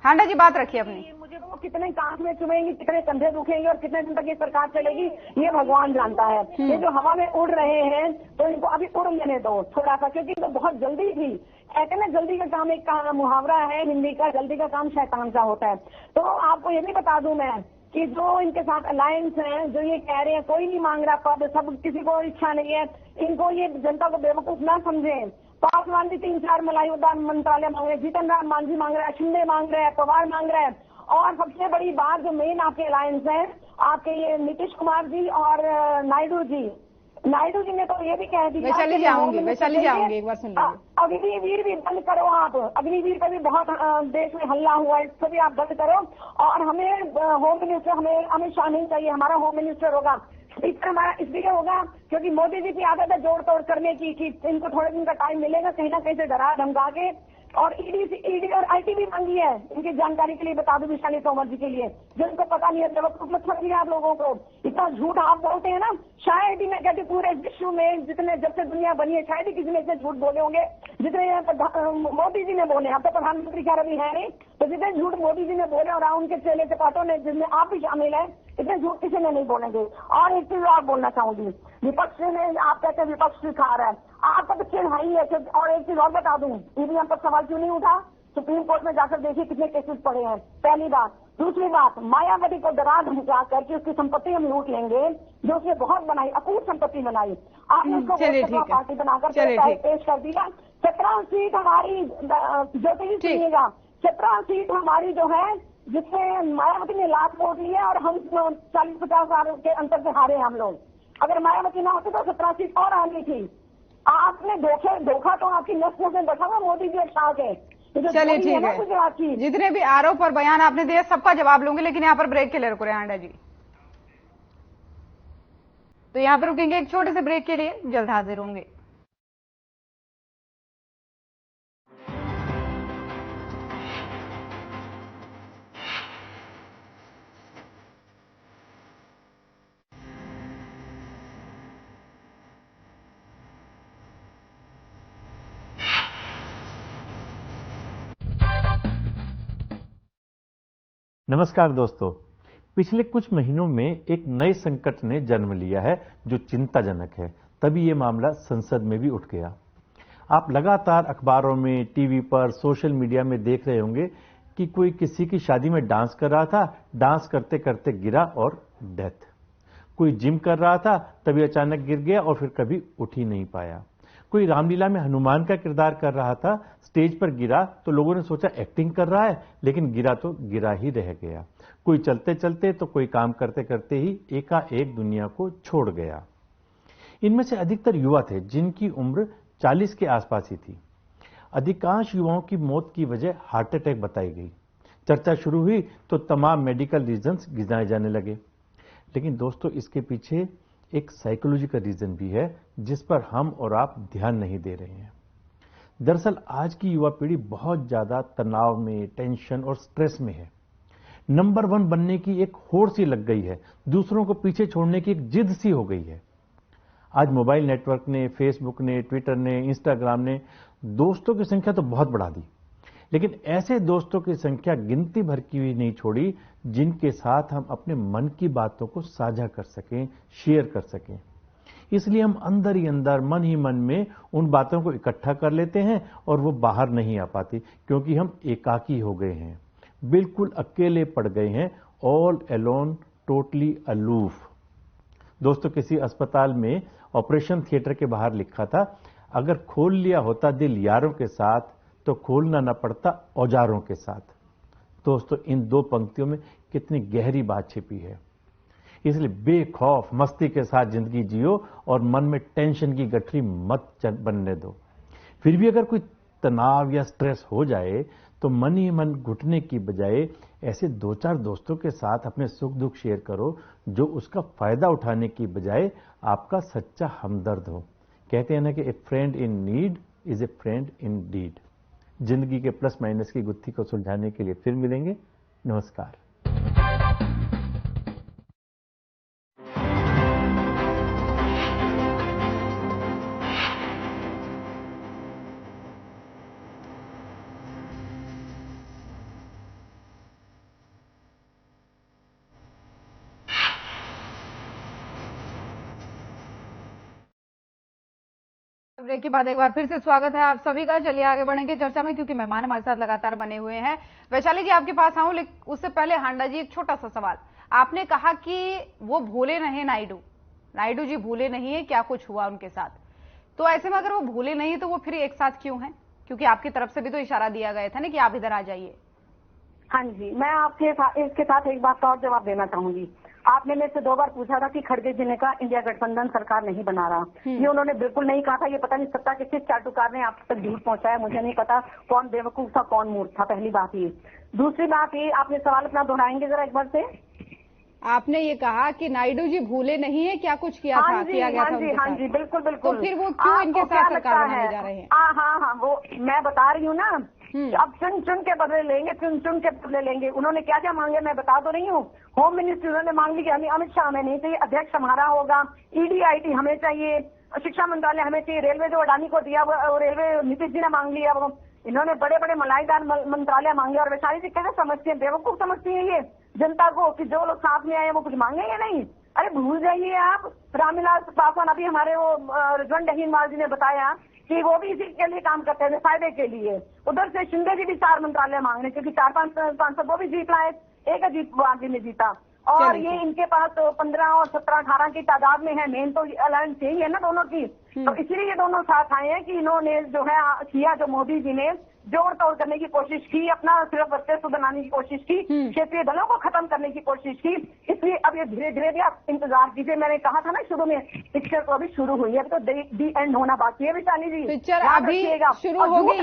हांडा जी बात रखिए अपनी। मुझे वो कितने कांच में चुमेंगी, कितने कंधे दुखेंगे और कितने दिन तक ये सरकार चलेगी, ये भगवान जानता है। ये जो हवा में उड़ रहे हैं तो इनको अभी उड़ लेने दो थोड़ा सा, क्योंकि इनको बहुत जल्दी थी। कहते ना जल्दी का काम, एक मुहावरा है हिंदी का, जल्दी का काम शैतान का होता है। तो आपको ये भी बता दूं मैं कि जो इनके साथ अलायंस है, जो ये कह रहे हैं कोई नहीं मांग रहा पद, सब किसी को इच्छा नहीं है, इनको ये जनता को बेवकूफ ना समझे। पासवान भी 3-4 मलाई उद्यान मंत्रालय मांग रहे हैं, जीतन राम मांझी मांग रहा है, शिंदे मांग रहे हैं, पवार मांग रहे हैं। और सबसे बड़ी बात जो मेन आपके अलायंस है, आपके ये नीतीश कुमार जी और नायडू जी ने तो ये भी कह दिया। वैशाली जी आऊंगी, एक बार सुन लीजिए। अग्निवीर भी बंद करो आप, अग्निवीर का भी बहुत देश में हल्ला हुआ है, इसको भी आप बंद करो। और हमें होम मिनिस्टर, हमें अमित शाह नहीं चाहिए, हमारा होम मिनिस्टर होगा। स्पीकर हमारा इसलिए होगा क्योंकि मोदी जी की आदत है जोड़ तोड़ करने की, कि इनको थोड़े दिन का टाइम मिलेगा कहीं ना कहीं से डरा धमका के। और ईडी और आईटी भी मांगी है, इनकी जानकारी के लिए बता दूं वैशाली तोमर जी के लिए, जो इनको पता नहीं है। जब मत छोड़िए आप लोगों को, इतना झूठ आप बोलते हैं ना। शायद ही मैं कहती पूरे विश्व में जितने, जब से दुनिया बनी है, शायद ही किसी ने इतने झूठ बोले होंगे जितने मोदी जी ने बोले। अब तो प्रधानमंत्री खैर अभी है नहीं, तो जितने झूठ मोदी जी ने बोले और उनके चेले चपाटों ने, जिसमें आप भी शामिल है, इतने झूठ किसी ने नहीं बोलेंगे। और एक चीज और बोलना चाहूंगी, विपक्ष ने, आप कहते हैं विपक्ष सिखा रहा है, आपका तो चिढ़ हाई है। और एक चीज और बता दूं, ईवीएम पर सवाल क्यों नहीं उठा? सुप्रीम कोर्ट में जाकर देखिए कितने केसेस पड़े हैं, पहली बात। दूसरी बात, मायावती को डरा धमका करके उसकी संपत्ति हम लूट लेंगे, जो उसने बहुत बनाई, अकूत संपत्ति बनाई, आपने उसको पार्टी बनाकर पेश कर दिया। 17 सीट हमारी, ज्योति सुनिएगा, 17 सीट हमारी जो है, जिसमें मायावती ने लाख वोट लिए और हम 40-50 हजार के अंतर से हारे हम लोग। अगर मायावती ना होती तो 17 सीट और आनी थी। आपने धोखा तो आपकी नस में बैठा हुआ मोदी जी और शाह के। चलिए ठीक है, गुजरात की जितने भी आरोप और बयान आपने दिए सबका जवाब लूंगी, लेकिन यहाँ पर ब्रेक के लिए रुक रहे हैं आंडा जी, तो यहाँ पर रुकेंगे एक छोटे से ब्रेक के लिए, जल्द हाजिर होंगे। नमस्कार दोस्तों, पिछले कुछ महीनों में एक नए संकट ने जन्म लिया है जो चिंताजनक है। तभी ये मामला संसद में भी उठ गया। आप लगातार अखबारों में, टीवी पर, सोशल मीडिया में देख रहे होंगे कि कोई किसी की शादी में डांस कर रहा था, डांस करते करते गिरा और डेथ। कोई जिम कर रहा था, तभी अचानक गिर गया और फिर कभी उठ ही नहीं पाया। कोई रामलीला में हनुमान का किरदार कर रहा था, स्टेज पर गिरा तो लोगों ने सोचा एक्टिंग कर रहा है, लेकिन गिरा तो गिरा ही रह गया। कोई चलते चलते तो कोई काम करते करते ही एकाएक दुनिया को छोड़ गया। इनमें से अधिकतर युवा थे जिनकी उम्र 40 के आसपास ही थी। अधिकांश युवाओं की मौत की वजह हार्ट अटैक बताई गई। चर्चा शुरू हुई तो तमाम मेडिकल रीजंस गिनाए जाने लगे, लेकिन दोस्तों इसके पीछे एक साइकोलॉजिकल रीजन भी है जिस पर हम और आप ध्यान नहीं दे रहे हैं। दरअसल आज की युवा पीढ़ी बहुत ज्यादा तनाव में, टेंशन और स्ट्रेस में है। नंबर 1 बनने की एक होड़ सी लग गई है, दूसरों को पीछे छोड़ने की एक जिद सी हो गई है। आज मोबाइल नेटवर्क ने, फेसबुक ने, ट्विटर ने, इंस्टाग्राम ने दोस्तों की संख्या तो बहुत बढ़ा दी, लेकिन ऐसे दोस्तों की संख्या गिनती भर की भी नहीं छोड़ी जिनके साथ हम अपने मन की बातों को साझा कर सकें, शेयर कर सकें। इसलिए हम अंदर ही अंदर, मन ही मन में उन बातों को इकट्ठा कर लेते हैं और वो बाहर नहीं आ पाती, क्योंकि हम एकाकी हो गए हैं, बिल्कुल अकेले पड़ गए हैं, ऑल अलोन, टोटली अलूफ। दोस्तों किसी अस्पताल में ऑपरेशन थिएटर के बाहर लिखा था, अगर खोल लिया होता दिल यारों के साथ तो खोलना न पड़ता औजारों के साथ। दोस्तों इन दो पंक्तियों में कितनी गहरी बात छिपी है। इसलिए बेखौफ मस्ती के साथ जिंदगी जियो और मन में टेंशन की गठरी मत बनने दो। फिर भी अगर कोई तनाव या स्ट्रेस हो जाए तो मन ही मन घुटने की बजाय ऐसे 2-4 दोस्तों के साथ अपने सुख दुख शेयर करो जो उसका फायदा उठाने की बजाय आपका सच्चा हमदर्द हो। कहते हैं ना कि a friend in need is a friend in deed. जिंदगी के प्लस माइनस की गुत्थी को सुलझाने के लिए फिर मिलेंगे। नमस्कार। ब्रेक के बाद एक बार फिर से स्वागत है आप सभी का। चलिए आगे बढ़ेंगे चर्चा में, क्योंकि मेहमान हमारे साथ लगातार बने हुए हैं। वैशाली जी आपके पास आऊं, लेकिन उससे पहले हांडा जी एक छोटा सा सवाल। आपने कहा कि वो भूले नहीं, नायडू जी भूले नहीं है क्या कुछ हुआ उनके साथ, तो ऐसे में अगर वो भूले नहीं तो वो फिर एक साथ क्यों हैं? क्योंकि आपकी तरफ से भी तो इशारा दिया गया था ना कि आप इधर आ जाइए। हाँ जी, मैं आपके इसके साथ एक बात का और जवाब देना चाहूंगी। आपने मेरे से 2 बार पूछा था कि खड़गे जी ने कहा इंडिया गठबंधन सरकार नहीं बना रहा। ये उन्होंने बिल्कुल नहीं कहा था। ये पता नहीं सत्ता के किस चाटुकार ने आप तक झूठ पहुंचाया, मुझे नहीं पता कौन बेवकूफ था कौन मूर्ख था। पहली बात ये। दूसरी बात ये, आपने सवाल अपना दोहराएंगे जरा एक बार से? आपने ये कहा कि नायडू जी भूले नहीं है क्या कुछ किया था, किया गया था उनके साथ। हाँ जी, बिल्कुल बिल्कुल। तो फिर वो क्यों इनके साथ सरकार बनाने जा रहे हैं? हाँ, वो मैं बता रही हूँ ना। अब चुन के बदले लेंगे, चुन के बदले लेंगे। उन्होंने क्या क्या मांगे मैं बता तो रही हूँ। होम मिनिस्ट्री उन्होंने मांग ली कि अमित शाह हमें नहीं चाहिए, अध्यक्ष हमारा होगा, ईडी आईटी हमें चाहिए, शिक्षा मंत्रालय हमें चाहिए, रेलवे जो अडानी को दिया वो रेलवे नीतीश जी ने मांग लिया। वो इन्होंने बड़े बड़े मलाईदार मंत्रालय मांगे। और वैशाली जी कैसे समझती है, बेवकूफ समझती है ये जनता को कि जो लोग साथ में आए वो कुछ मांगे या नहीं। अरे भूल जाइए आप, रामविलास पासवान, अभी हमारे वो रिजवान रहीम जी ने बताया कि वो भी इसी के लिए काम करते हैं, फायदे के लिए। उधर से शिंदे जी भी 4 मंत्रालय मांग रहे, क्योंकि 4-5 सांसद वो भी जीत लाए, एक अजीत बागी में जीता। और ये इनके पास 15 और 17-18 की तादाद में है। मेन तो अलायंस यही है ना दोनों की, तो इसीलिए ये दोनों साथ आए हैं कि इन्होंने जो है किया, जो मोदी जी ने जोड़ तोड़ करने की कोशिश की, अपना सिर्फ वर्चस्व बनाने की कोशिश की, क्षेत्रीय दलों को खत्म करने की कोशिश की। इसलिए अब ये धीरे धीरे भी आप इंतजार कीजिए। मैंने कहा था ना शुरू में, पिक्चर तो अभी शुरू हुई है, अभी तो दी एंड होना बाकी है विशाली जी। पिक्चर अभी शुरू होगी।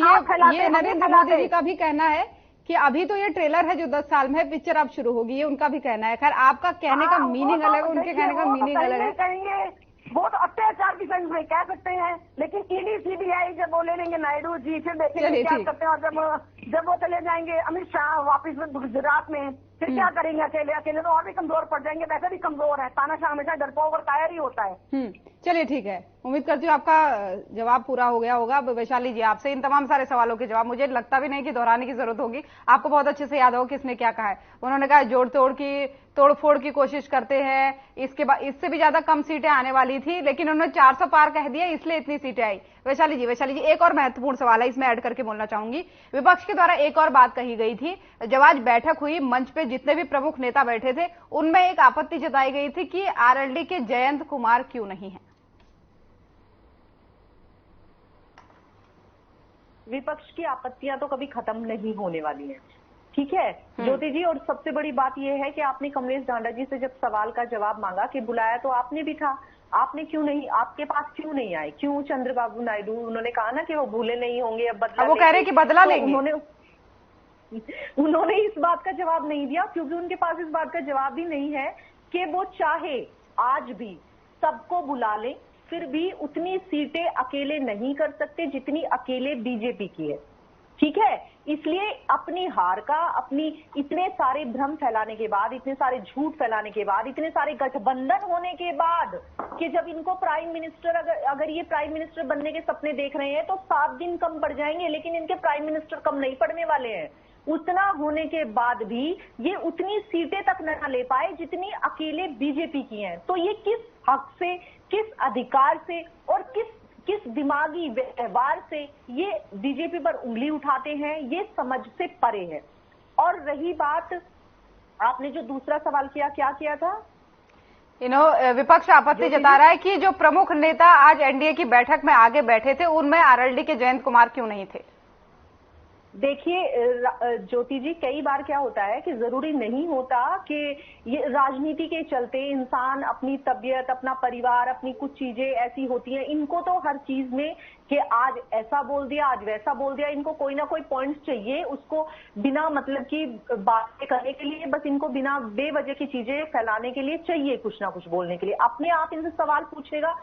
ये नरेंद्र मोदी जी का भी कहना है कि अभी तो ये ट्रेलर है जो 10 साल में, पिक्चर अब शुरू होगी, ये उनका भी कहना है। खैर, आपका कहने का मीनिंग अलग है, उनके कहने का मीनिंग अलग है। कहेंगे वो तो अत्याचार की सेंस में कह सकते हैं, लेकिन ईडी सीबीआई जब वो ले लेंगे नायडू जी, फिर देखेंगे क्या करते हैं। और जब वो चले जाएंगे अमित शाह वापिस गुजरात में, फिर क्या करेंगे अकेले? अकेले तो और भी कमजोर पड़ जाएंगे, वैसे भी कमजोर है। तानाशाह हमेशा डरपोक और कायर ही होता है। चलिए ठीक है, उम्मीद करती हूँ आपका जवाब पूरा हो गया होगा। वैशाली जी, आपसे इन तमाम सारे सवालों के जवाब मुझे लगता भी नहीं कि दोहराने की जरूरत होगी। आपको बहुत अच्छे से याद होगा किसने क्या कहा है। उन्होंने कहा तोड़ फोड़ की कोशिश करते हैं, इसके बाद इससे भी ज्यादा कम सीटें आने वाली थी, लेकिन उन्होंने 400 पार कह दिया, इसलिए इतनी सीटें आई। वैशाली जी, एक और महत्वपूर्ण सवाल है, इसमें ऐड करके बोलना चाहूंगी। विपक्ष के द्वारा एक और बात कही गई थी, जब आज बैठक हुई, मंच पे जितने भी प्रमुख नेता बैठे थे, उनमें एक आपत्ति जताई गई थी कि आरएलडी के जयंत कुमार क्यों नहीं है। विपक्ष की आपत्तियां तो कभी खत्म नहीं होने वाली हैं, ठीक है ज्योति जी। और सबसे बड़ी बात यह है कि आपने कमलेश ढांडा जी से जब सवाल का जवाब मांगा कि बुलाया तो आपने भी था, आपने क्यों नहीं, आपके पास क्यों नहीं आए, क्यों? चंद्रबाबू नायडू, उन्होंने कहा ना कि वो भूले नहीं होंगे, अब बदला, वो कह रहे कि बदला लेंगे। उन्होंने इस बात का जवाब नहीं दिया, क्योंकि उनके पास इस बात का जवाब भी नहीं है कि वो चाहे आज भी सबको बुला ले, फिर भी उतनी सीटें अकेले नहीं कर सकते जितनी अकेले बीजेपी की है, ठीक है। इसलिए अपनी हार का, अपनी इतने सारे भ्रम फैलाने के बाद, इतने सारे झूठ फैलाने के बाद, इतने सारे गठबंधन होने के बाद, कि जब इनको प्राइम मिनिस्टर, अगर ये प्राइम मिनिस्टर बनने के सपने देख रहे हैं तो 7 दिन कम पड़ जाएंगे, लेकिन इनके प्राइम मिनिस्टर कम नहीं पड़ने वाले हैं। उतना होने के बाद भी ये उतनी सीटें तक न ले पाए जितनी अकेले बीजेपी की हैं। तो ये किस हक से, किस अधिकार से और किस दिमागी व्यवहार से ये बीजेपी पर उंगली उठाते हैं, ये समझ से परे है। और रही बात, आपने जो दूसरा सवाल किया, क्या किया था? विपक्ष आपत्ति जता रहा है कि जो प्रमुख नेता आज एनडीए की बैठक में आगे बैठे थे, उनमें आरएलडी के जयंत कुमार क्यों नहीं थे? देखिए ज्योति जी, कई बार क्या होता है कि जरूरी नहीं होता कि ये राजनीति के चलते इंसान अपनी तबीयत, अपना परिवार, अपनी कुछ चीजें ऐसी होती हैं, इनको तो हर चीज में कि आज ऐसा बोल दिया, आज वैसा बोल दिया, इनको कोई ना कोई पॉइंट्स चाहिए, उसको बिना मतलब की बातें करने के लिए, बस इनको बिना बेवजह की चीजें फैलाने के लिए चाहिए कुछ ना कुछ बोलने के लिए। अपने आप इनसे सवाल पूछेगा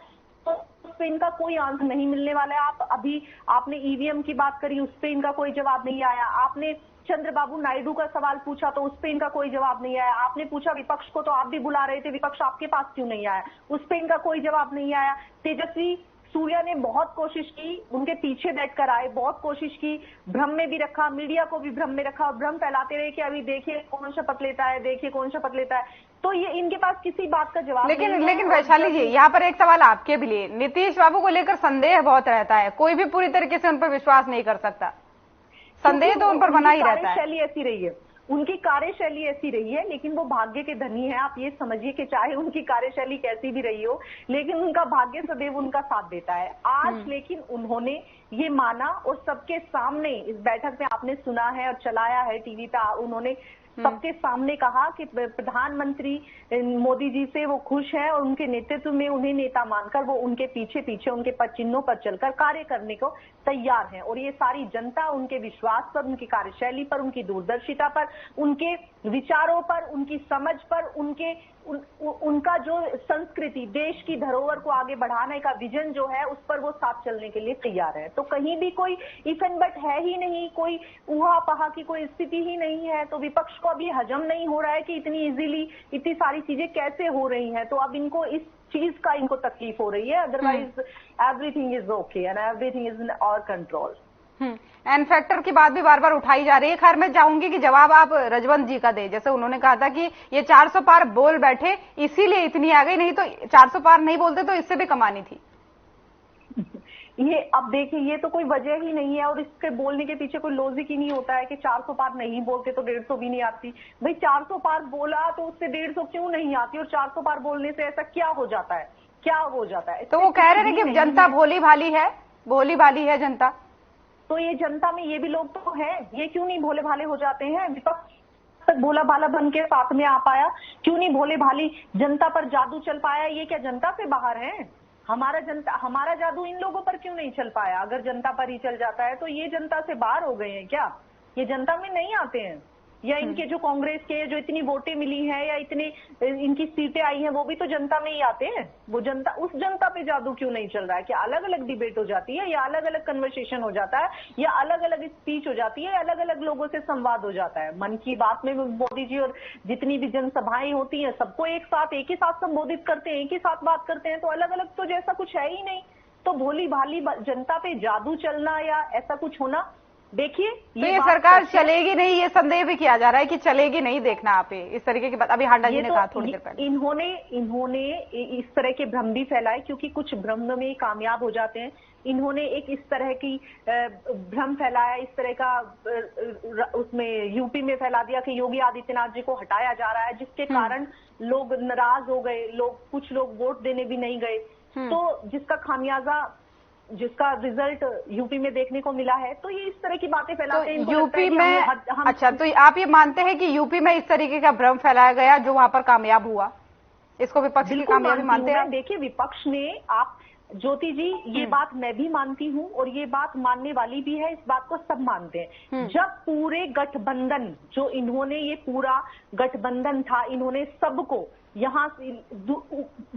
तो उस पे इनका कोई आंसर नहीं मिलने वाला है। आप अभी आपने ईवीएम की बात करी, उस पे इनका कोई जवाब नहीं आया। आपने चंद्रबाबू नायडू का सवाल पूछा तो उस पे इनका कोई जवाब नहीं आया। आपने पूछा विपक्ष को, तो आप भी बुला रहे थे, विपक्ष आपके पास क्यों नहीं आया, उस पे इनका कोई जवाब नहीं आया। तेजस्वी सूर्या ने बहुत कोशिश की, उनके पीछे बैठकर आए, बहुत कोशिश की, भ्रम में भी रखा, मीडिया को भी भ्रम में रखा, और भ्रम फैलाते रहे कि अभी देखिए कौन शपथ लेता है, देखिए कौन शपथ लेता है। तो ये इनके पास किसी बात का जवाब नहीं है। लेकिन वैशाली जी, यहाँ पर एक सवाल आपके भी लिए, नीतीश बाबू को लेकर संदेह बहुत रहता है, कोई भी पूरी तरीके से उन पर विश्वास नहीं कर सकता, संदेह तो उन पर बना ही रहता है। शैली ऐसी रही है, उनकी कार्यशैली ऐसी रही है, लेकिन वो भाग्य के धनी है। आप ये समझिए कि चाहे उनकी कार्यशैली कैसी भी रही हो, लेकिन उनका भाग्य सदैव उनका साथ देता है। आज लेकिन उन्होंने ये माना, और सबके सामने इस बैठक में आपने सुना है और चलाया है टीवी पे, उन्होंने सबके सामने कहा कि प्रधानमंत्री मोदी जी से वो खुश है और उनके नेतृत्व में उन्हें नेता मानकर वो उनके पीछे पीछे उनके पद चिन्हों पर चलकर कार्य करने को तैयार है। और ये सारी जनता उनके विश्वास पर, उनकी कार्यशैली पर, उनकी दूरदर्शिता पर, उनके विचारों पर, उनकी समझ पर, उनका जो संस्कृति, देश की धरोहर को आगे बढ़ाने का विजन जो है, उस पर वो साथ चलने के लिए तैयार है। तो कहीं भी कोई इफ एंड बट है ही नहीं, कोई ऊहा-पहा की कोई स्थिति ही नहीं है। तो विपक्ष को अभी हजम नहीं हो रहा है कि इतनी इजीली इतनी सारी चीजें कैसे हो रही हैं। तो अब इनको इस चीज का इनको तकलीफ हो रही है, otherwise everything is okay and everything is in our control. N factor की बात भी बार बार उठाई जा रही है। खैर, मैं चाहूंगी कि जवाब आप रजवंत जी का दे। जैसे उन्होंने कहा था कि ये 400 पार बोल बैठे इसीलिए इतनी आ गई, नहीं तो 400 पार नहीं बोलते तो इससे भी कमानी थी। ये अब देखिए, ये तो कोई वजह ही नहीं है और इसके बोलने के पीछे कोई लॉजिक ही नहीं होता है कि 400 पार नहीं बोलते तो 150 भी नहीं आती। भाई 400 पार बोला तो उससे 150 क्यों नहीं आती, और 400 पार बोलने से ऐसा क्या हो जाता है, क्या हो जाता है? तो वो कह रहे हैं कि जनता भोली भाली है, भोली भाली है जनता। तो ये जनता में ये भी लोग तो हैं, ये क्यों नहीं भोले भाले हो जाते हैं? विपक्ष तक भोला भाला बन के साथ में आ पाया, क्यों नहीं भोले भाली जनता पर जादू चल पाया? ये क्या जनता से बाहर है? हमारा जादू इन लोगों पर क्यों नहीं चल पाया? अगर जनता पर ही चल जाता है तो ये जनता से बाहर हो गए हैं क्या? ये जनता में नहीं आते हैं? या इनके जो कांग्रेस के जो इतनी वोटें मिली हैं या इतने इनकी सीटें आई हैं वो भी तो जनता में ही आते हैं। वो जनता, उस जनता पे जादू क्यों नहीं चल रहा है? क्या अलग अलग डिबेट हो जाती है, या अलग अलग कन्वर्सेशन हो जाता है, या अलग अलग स्पीच हो जाती है, या अलग अलग लोगों से संवाद हो जाता है? मन की बात में मोदी जी और जितनी भी जनसभाएं होती हैं सबको एक ही साथ संबोधित करते हैं, एक ही साथ बात करते हैं, तो अलग अलग तो जैसा कुछ है ही नहीं। तो भोली भाली जनता पे जादू चलना या ऐसा कुछ होना, देखिए तो ये सरकार चलेगी नहीं, ये संदेह भी किया जा रहा है कि चलेगी नहीं। देखना आप इस तरीके की बात अभी हांडा जी ने कहा थोड़ी देर पहले। इन्होंने इस तरह के भ्रम भी फैलाए, क्योंकि कुछ भ्रम में कामयाब हो जाते हैं। इन्होंने एक इस तरह की भ्रम फैलाया, इस तरह का उसमें यूपी में फैला दिया कि योगी आदित्यनाथ जी को हटाया जा रहा है, जिसके कारण लोग नाराज हो गए, कुछ लोग वोट देने भी नहीं गए, तो जिसका खामियाजा, जिसका रिजल्ट यूपी में देखने को मिला है। तो ये इस तरह की बातें फैलाते हैं। यूपी में अच्छा, तो आप ये मानते हैं कि यूपी में इस तरीके का भ्रम फैलाया गया जो वहां पर कामयाब हुआ, इसको विपक्ष की कामयाबी मानते हैं? देखिए विपक्ष ने, आप ज्योति जी, ये बात मैं भी मानती हूँ और ये बात मानने वाली भी है, इस बात को सब मानते हैं। जब पूरे गठबंधन, जो इन्होंने ये पूरा गठबंधन था, इन्होंने सबको यहाँ से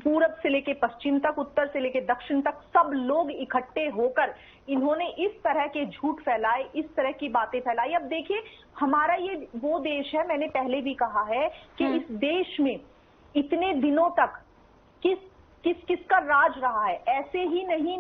पूरब से लेके पश्चिम तक, उत्तर से लेके दक्षिण तक सब लोग इकट्ठे होकर इन्होंने इस तरह के झूठ फैलाए, इस तरह की बातें फैलाई। अब देखिए, हमारा ये वो देश है, मैंने पहले भी कहा है कि इस देश में इतने दिनों तक किसका राज रहा है? ऐसे ही नहीं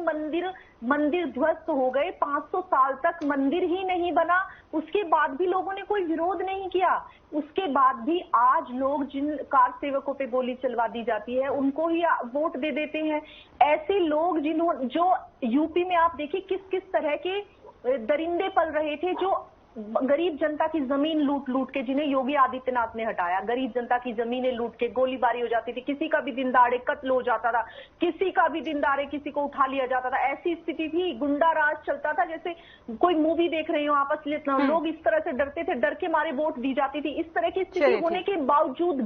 मंदिर ध्वस्त हो गए, 500 साल तक मंदिर ही नहीं बना, उसके बाद भी लोगों ने कोई विरोध नहीं किया। उसके बाद भी आज लोग जिन कार सेवकों पे गोली चलवा दी जाती है उनको ही वोट दे देते हैं। ऐसे लोग जो यूपी में आप देखिए किस किस तरह के दरिंदे पल रहे थे, जो गरीब जनता की जमीन लूट के, जिन्हें योगी आदित्यनाथ ने हटाया। गरीब जनता की जमीनें लूट के गोलीबारी हो जाती थी, किसी का भी दिन दहाड़े कत्ल हो जाता था, किसी का भी दिन दहाड़े किसी को उठा लिया जाता था। ऐसी स्थिति थी, गुंडा राज चलता था, जैसे कोई मूवी देख रहे हो आपस में। लोग इस तरह से डरते थे, डर के मारे वोट दी जाती थी। इस तरह की स्थिति होने के बावजूद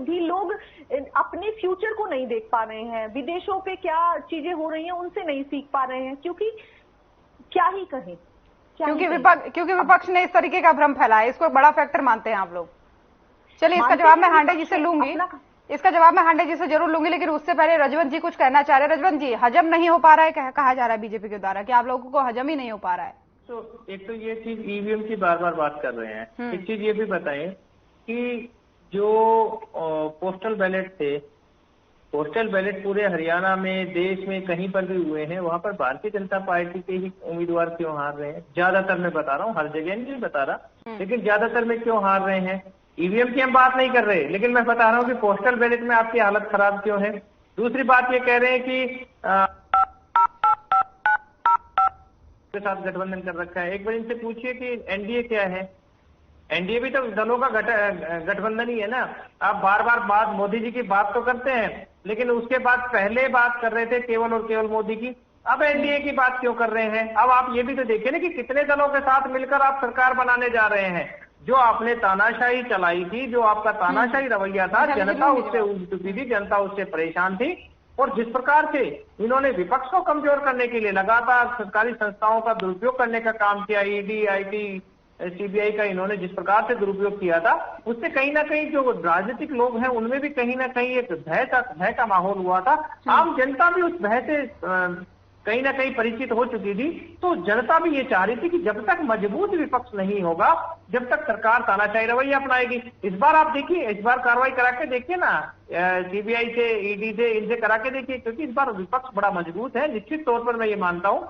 भी लोग अपने फ्यूचर को नहीं देख पा रहे हैं, विदेशों पे क्या चीजें हो रही हैं उनसे नहीं सीख पा रहे हैं, क्योंकि क्या ही कहें, क्योंकि विपक्ष ने इस तरीके का भ्रम फैलाया। इसको एक बड़ा फैक्टर मानते हैं आप लोग। चलिए, इसका जवाब मैं हांडे जी से लूंगी, जरूर लूंगी, लेकिन उससे पहले रजवंत जी कुछ कहना चाह रहे हैं। रजवंत जी, हजम नहीं हो पा रहा है कहा जा रहा है बीजेपी के द्वारा कि आप लोगों को हजम ही नहीं हो पा रहा है। तो एक तो ये चीज ईवीएम की बार बार बात कर रहे हैं। एक चीज ये भी बताएं कि जो पोस्टल बैलेट थे, पोस्टल बैलेट पूरे हरियाणा में, देश में कहीं पर भी हुए हैं, वहां पर भारतीय जनता पार्टी के ही उम्मीदवार क्यों हार रहे हैं? ज्यादातर मैं बता रहा हूँ, हर जगह नहीं बता रहा, लेकिन ज्यादातर में क्यों हार रहे हैं? ईवीएम की हम बात नहीं कर रहे, लेकिन मैं बता रहा हूँ कि पोस्टल बैलेट में आपकी हालत खराब क्यों है। दूसरी बात ये कह रहे हैं कि के साथ गठबंधन कर रखा है। एक बार इनसे पूछिए कि एनडीए क्या है। एनडीए भी तो दलों का गठबंधन ही है ना। आप बार बार मोदी जी की बात तो करते हैं, लेकिन उसके बाद पहले बात कर रहे थे केवल और केवल मोदी की, अब एनडीए की बात क्यों कर रहे हैं? अब आप ये भी तो देखिए ना कि कितने दलों के साथ मिलकर आप सरकार बनाने जा रहे हैं। जो आपने तानाशाही चलाई थी, जो आपका तानाशाही रवैया था, जनता उससे ऊब चुकी थी, जनता उससे परेशान थी। और जिस प्रकार से इन्होंने विपक्ष को कमजोर करने के लिए लगातार सरकारी संस्थाओं का दुरुपयोग करने का काम किया, ईडी, आईटी, सीबीआई का इन्होंने जिस प्रकार से दुरुपयोग किया था, उससे कहीं ना कहीं जो राजनीतिक लोग हैं उनमें भी कहीं ना कहीं एक भय का माहौल हुआ था। आम जनता भी उस भय से कहीं ना कहीं परिचित हो चुकी थी। तो जनता भी ये चाह रही थी कि जब तक मजबूत विपक्ष नहीं होगा, जब तक सरकार तानाशाही रवैया अपनाएगी। इस बार आप देखिए, इस बार कार्रवाई करा के देखिए ना, सीबीआई से, ईडी से, इनसे करा के देखिए, क्योंकि इस बार विपक्ष बड़ा मजबूत है। निश्चित तौर पर मैं ये मानता हूं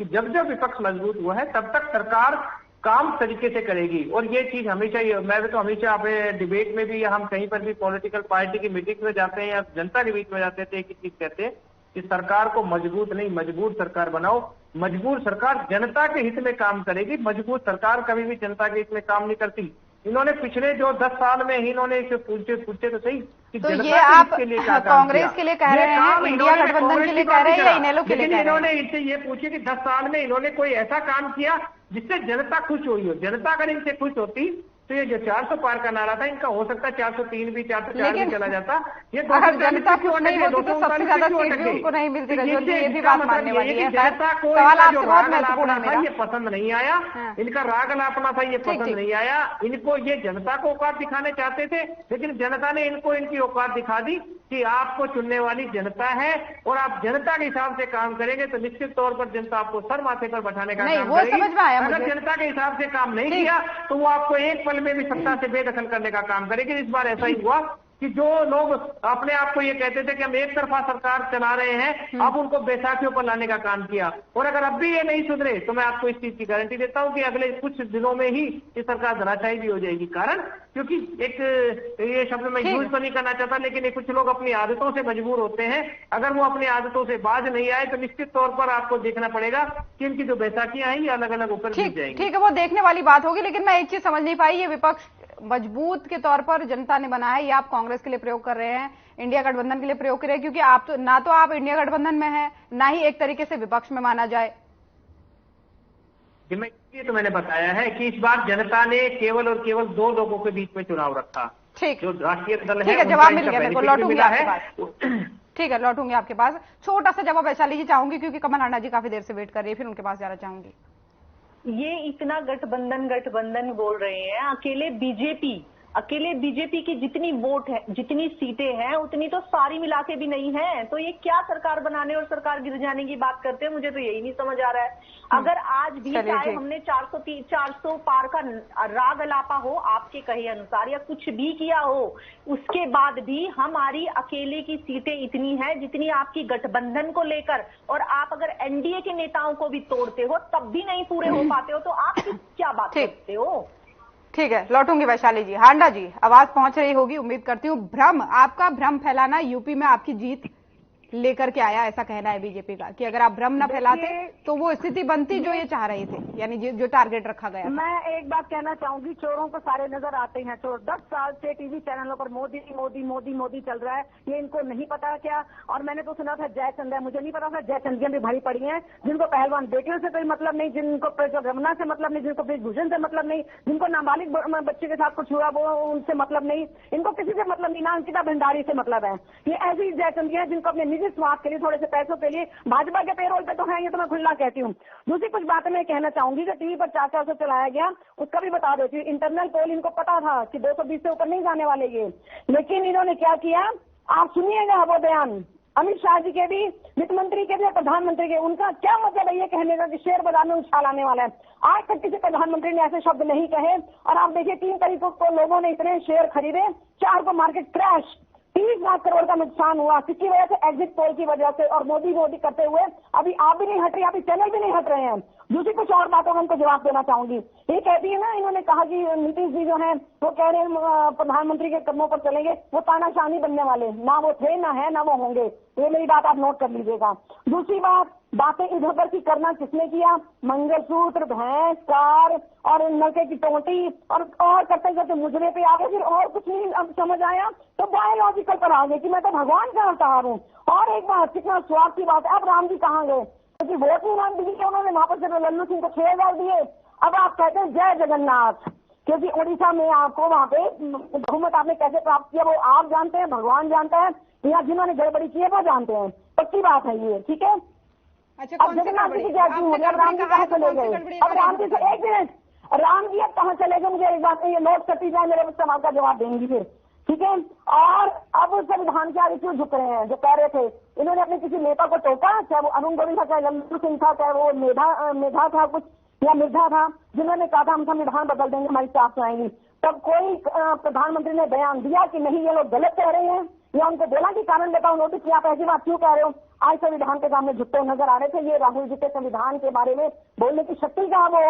कि जब जब विपक्ष मजबूत हुआ है तब तक सरकार काम तरीके से करेगी। और ये चीज हमेशा, मैं तो हमेशा अपने डिबेट में भी या हम कहीं पर भी पॉलिटिकल पार्टी की मीटिंग में जाते हैं या जनता के बीच में जाते थे, एक ही चीज कहते हैं कि सरकार को मजबूत नहीं, मजबूर सरकार बनाओ। मजबूर सरकार जनता के हित में काम करेगी, मजबूत सरकार कभी भी जनता के हित में काम नहीं करती। इन्होंने पिछले जो 10 साल में इन्होंने इसे पूछे तो सही कि तो जनता ये आप के लिए क्या कांग्रेस के लिए कह रहे हैं, इंडिया गठबंधन के लिए कह रहे हैं या इनेलो के लिए कह रहे हैं? इन्होंने इनसे ये पूछे कि 10 साल में इन्होंने कोई ऐसा काम किया जिससे जनता खुश हुई हो। जनता अगर इनसे खुश होती तो ये जो 400 पार का नारा था इनका हो सकता है 403 भी 404 भी चला जाता। ये अगर जनता खुश नहीं होती तो सबसे ज्यादा सीट भी उनको नहीं मिलती। रजोल जी ये भी बात मानने वाली है। जनता को सवाल आपसे जो बहुत राग महत्वपूर्ण अलापना था ये पसंद नहीं आया, इनका राग अलापना था ये पसंद नहीं आया। इनको ये जनता को औकात दिखाने चाहते थे, लेकिन जनता ने इनको इनकी औकात दिखा दी कि आपको चुनने वाली जनता है और आप जनता के हिसाब से काम करेंगे तो निश्चित तौर पर जनता आपको सर माथे पर बैठाने का काम करेगी। समझ में आया अगर जनता के हिसाब से काम नहीं किया तो वो आपको एक पल में भी सत्ता से बेदखल करने का काम करेगी। इस बार ऐसा ही हुआ कि जो लोग अपने आप को ये कहते थे कि हम एक तरफा सरकार चला रहे हैं, अब उनको बैसाखियों पर लाने का काम किया। और अगर अब भी ये नहीं सुधरे तो मैं आपको इस चीज की गारंटी देता हूं कि अगले कुछ दिनों में ही ये सरकार धराशायी भी हो जाएगी। कारण क्योंकि एक ये शब्द मैं यूज तो नहीं करना चाहता, लेकिन ये कुछ लोग अपनी आदतों से मजबूर होते हैं। अगर वो अपनी आदतों से बाज नहीं आए तो निश्चित तौर पर आपको देखना पड़ेगा कि इनकी जो बैसाखियां हैं ये अलग अलग ऊपर गिर जाएंगी। ठीक है, वो देखने वाली बात होगी। लेकिन मैं एक चीज समझ नहीं पाई, ये विपक्ष मजबूत के तौर पर जनता ने बनाया, ये आप कांग्रेस के लिए प्रयोग कर रहे हैं, इंडिया गठबंधन के लिए प्रयोग कर रहे हैं, क्योंकि आप तो ना तो आप इंडिया गठबंधन में हैं, ना ही एक तरीके से विपक्ष में माना जाए। ये तो मैंने बताया है कि इस बार जनता ने केवल और केवल 2 लोगों के बीच में चुनाव रखा। ठीक, जो राष्ट्रीय दल है, जवाब मिल गया मेरे को, लौटूंगी आपके पास। ठीक है, लौटूंगी आपके पास। छोटा सा जवाब वैशाली जी चाहूंगी, क्योंकि कमल राणा जी काफी देर से वेट कर रही है, फिर उनके पास जाना चाहूंगी। ये इतना गठबंधन बोल रहे हैं। अकेले बीजेपी की जितनी वोट है, जितनी सीटें हैं, उतनी तो सारी मिला के भी नहीं है। तो ये क्या सरकार बनाने और सरकार गिर जाने की बात करते हैं, मुझे तो यही नहीं समझ आ रहा है। अगर आज भी चाहे हमने 400 पार का राग अलापा हो आपके कहे अनुसार या कुछ भी किया हो, उसके बाद भी हमारी अकेले की सीटें इतनी है जितनी आपकी गठबंधन को लेकर, और आप अगर एनडीए के नेताओं को भी तोड़ते हो तब भी नहीं पूरे हो पाते हो, तो आप क्या बात करते हो? ठीक है, लौटूंगी वैशाली जी। हांडा जी, आवाज पहुंच रही होगी, उम्मीद करती हूँ। आपका भ्रम फैलाना यूपी में आपकी जीत लेकर के आया, ऐसा कहना है बीजेपी का, कि अगर आप भ्रम न फैलाते तो वो स्थिति बनती जो ये चाह रहे थे, यानी जो टारगेट रखा गया। मैं एक बात कहना चाहूंगी, चोरों को सारे नजर आते हैं चोर। 10 साल से टीवी चैनलों पर मोदी मोदी मोदी मोदी चल रहा है, ये इनको नहीं पता क्या? और मैंने तो सुना था जयचंद है, मुझे नहीं पता था जयचंदियां भी भारी पड़ी हैं, जिनको पहलवान बेटियों से कोई मतलब नहीं, जिनको रमना से मतलब नहीं, जिनको ब्रिजभूषण से मतलब नहीं, जिनको नाबालिग बच्चे के साथ कुछ हुआ वो उनसे मतलब नहीं, इनको किसी से मतलब नहीं, ना अंकिता भंडारी से मतलब है। ये ऐसी जयचंदियां हैं जिनको अपने निजी स्वार्थ के लिए, थोड़े से पैसों के लिए, भाजपा के पेरोल पे तो है, ये तो मैं खुला कहती हूँ। दूसरी कुछ बातें मैं कहना चाहूंगी कि टीवी पर 400 चलाया गया, उसका भी बता देती हूँ। इंटरनल पोल इनको पता था कि 220 से ऊपर नहीं जाने वाले ये, लेकिन इन्होंने क्या किया, आप सुनिएगा वो बयान अमित शाह जी के भी, वित्त मंत्री के भी, प्रधानमंत्री के। उनका क्या मतलब है ये कहने का कि शेयर बाजार में उछाल आने वाला है? आज तक किसी प्रधानमंत्री ने ऐसे शब्द नहीं कहे। और आप देखिए 3 तारीख को लोगों ने इतने शेयर खरीदे, 4 को मार्केट क्रैश, 30 लाख करोड़ का नुकसान हुआ किसकी वजह से? एग्जिट पोल की वजह से। और मोदी करते हुए अभी आप भी नहीं हट रही, अभी चैनल भी नहीं हट रहे हैं। दूसरी कुछ और बातों का उनको जवाब देना चाहूंगी। ये कहती है ना, इन्होंने कहा कि नीतीश जी जो है वो कह रहे हैं प्रधानमंत्री के कदमों पर चलेंगे, वो तानाशाह नहीं बनने वाले, ना वो थे, ना है, ना वो होंगे। ये मेरी बात आप नोट कर लीजिएगा। दूसरी बातें इधर उधर की करना किसने किया? मंगलसूत्र, भैंस, कार और नलके की टोटी और करते करते मुजरे पे आ गए, फिर और कुछ नहीं अब समझ आया तो बायोलॉजिकल पर आ गए कि मैं तो भगवान का अवतार हूँ। और एक बात, कितना स्वार्थ की बात है, अब राम जी कहाँ गए? क्योंकि वोट नहीं मांग दी, उन्होंने वहां पर से लल्लू सिंह को 6,000 दिए। अब आप कहते हैं जय जगन्नाथ, क्योंकि उड़ीसा में आपको वहां पे बहुमत आपने कैसे प्राप्त किया वो आप जानते हैं, भगवान जानता है, या जिन्होंने गड़बड़ी की है वो जानते हैं। पक्की बात है ये, ठीक है। अच्छा, अब जगन्नाथ जी की क्या क्यों हो गया? राम जी कहाँ चले गए? अब राम जी से एक मिनट, राम जी अब कहाँ चले गए? मुझे एक बात ये नोट करती जाए, मेरे सवाल का जवाब देंगी फिर, ठीक है। और अब संविधान के आगे क्यों झुक रहे हैं? जो कह रहे थे इन्होंने अपने किसी नेता को टोका, चाहे वो अरुण गोविंद था, चाहे लल्लू सिंह था, चाहे वो मेधा था कुछ, या मिर्जा था, जिन्होंने कहा था हम संविधान बदल देंगे, हमारी चाप तो आएंगी, तब कोई प्रधानमंत्री ने बयान दिया कि नहीं ये लोग गलत कह रहे हैं, या उनको बोला कि कारण बताओ नोटिस कि आप ऐसी बात क्यों कह रहे हो? आज संविधान के सामने झुकते नजर आ रहे थे। ये राहुल जी के संविधान के बारे में बोलने की शक्ति का वो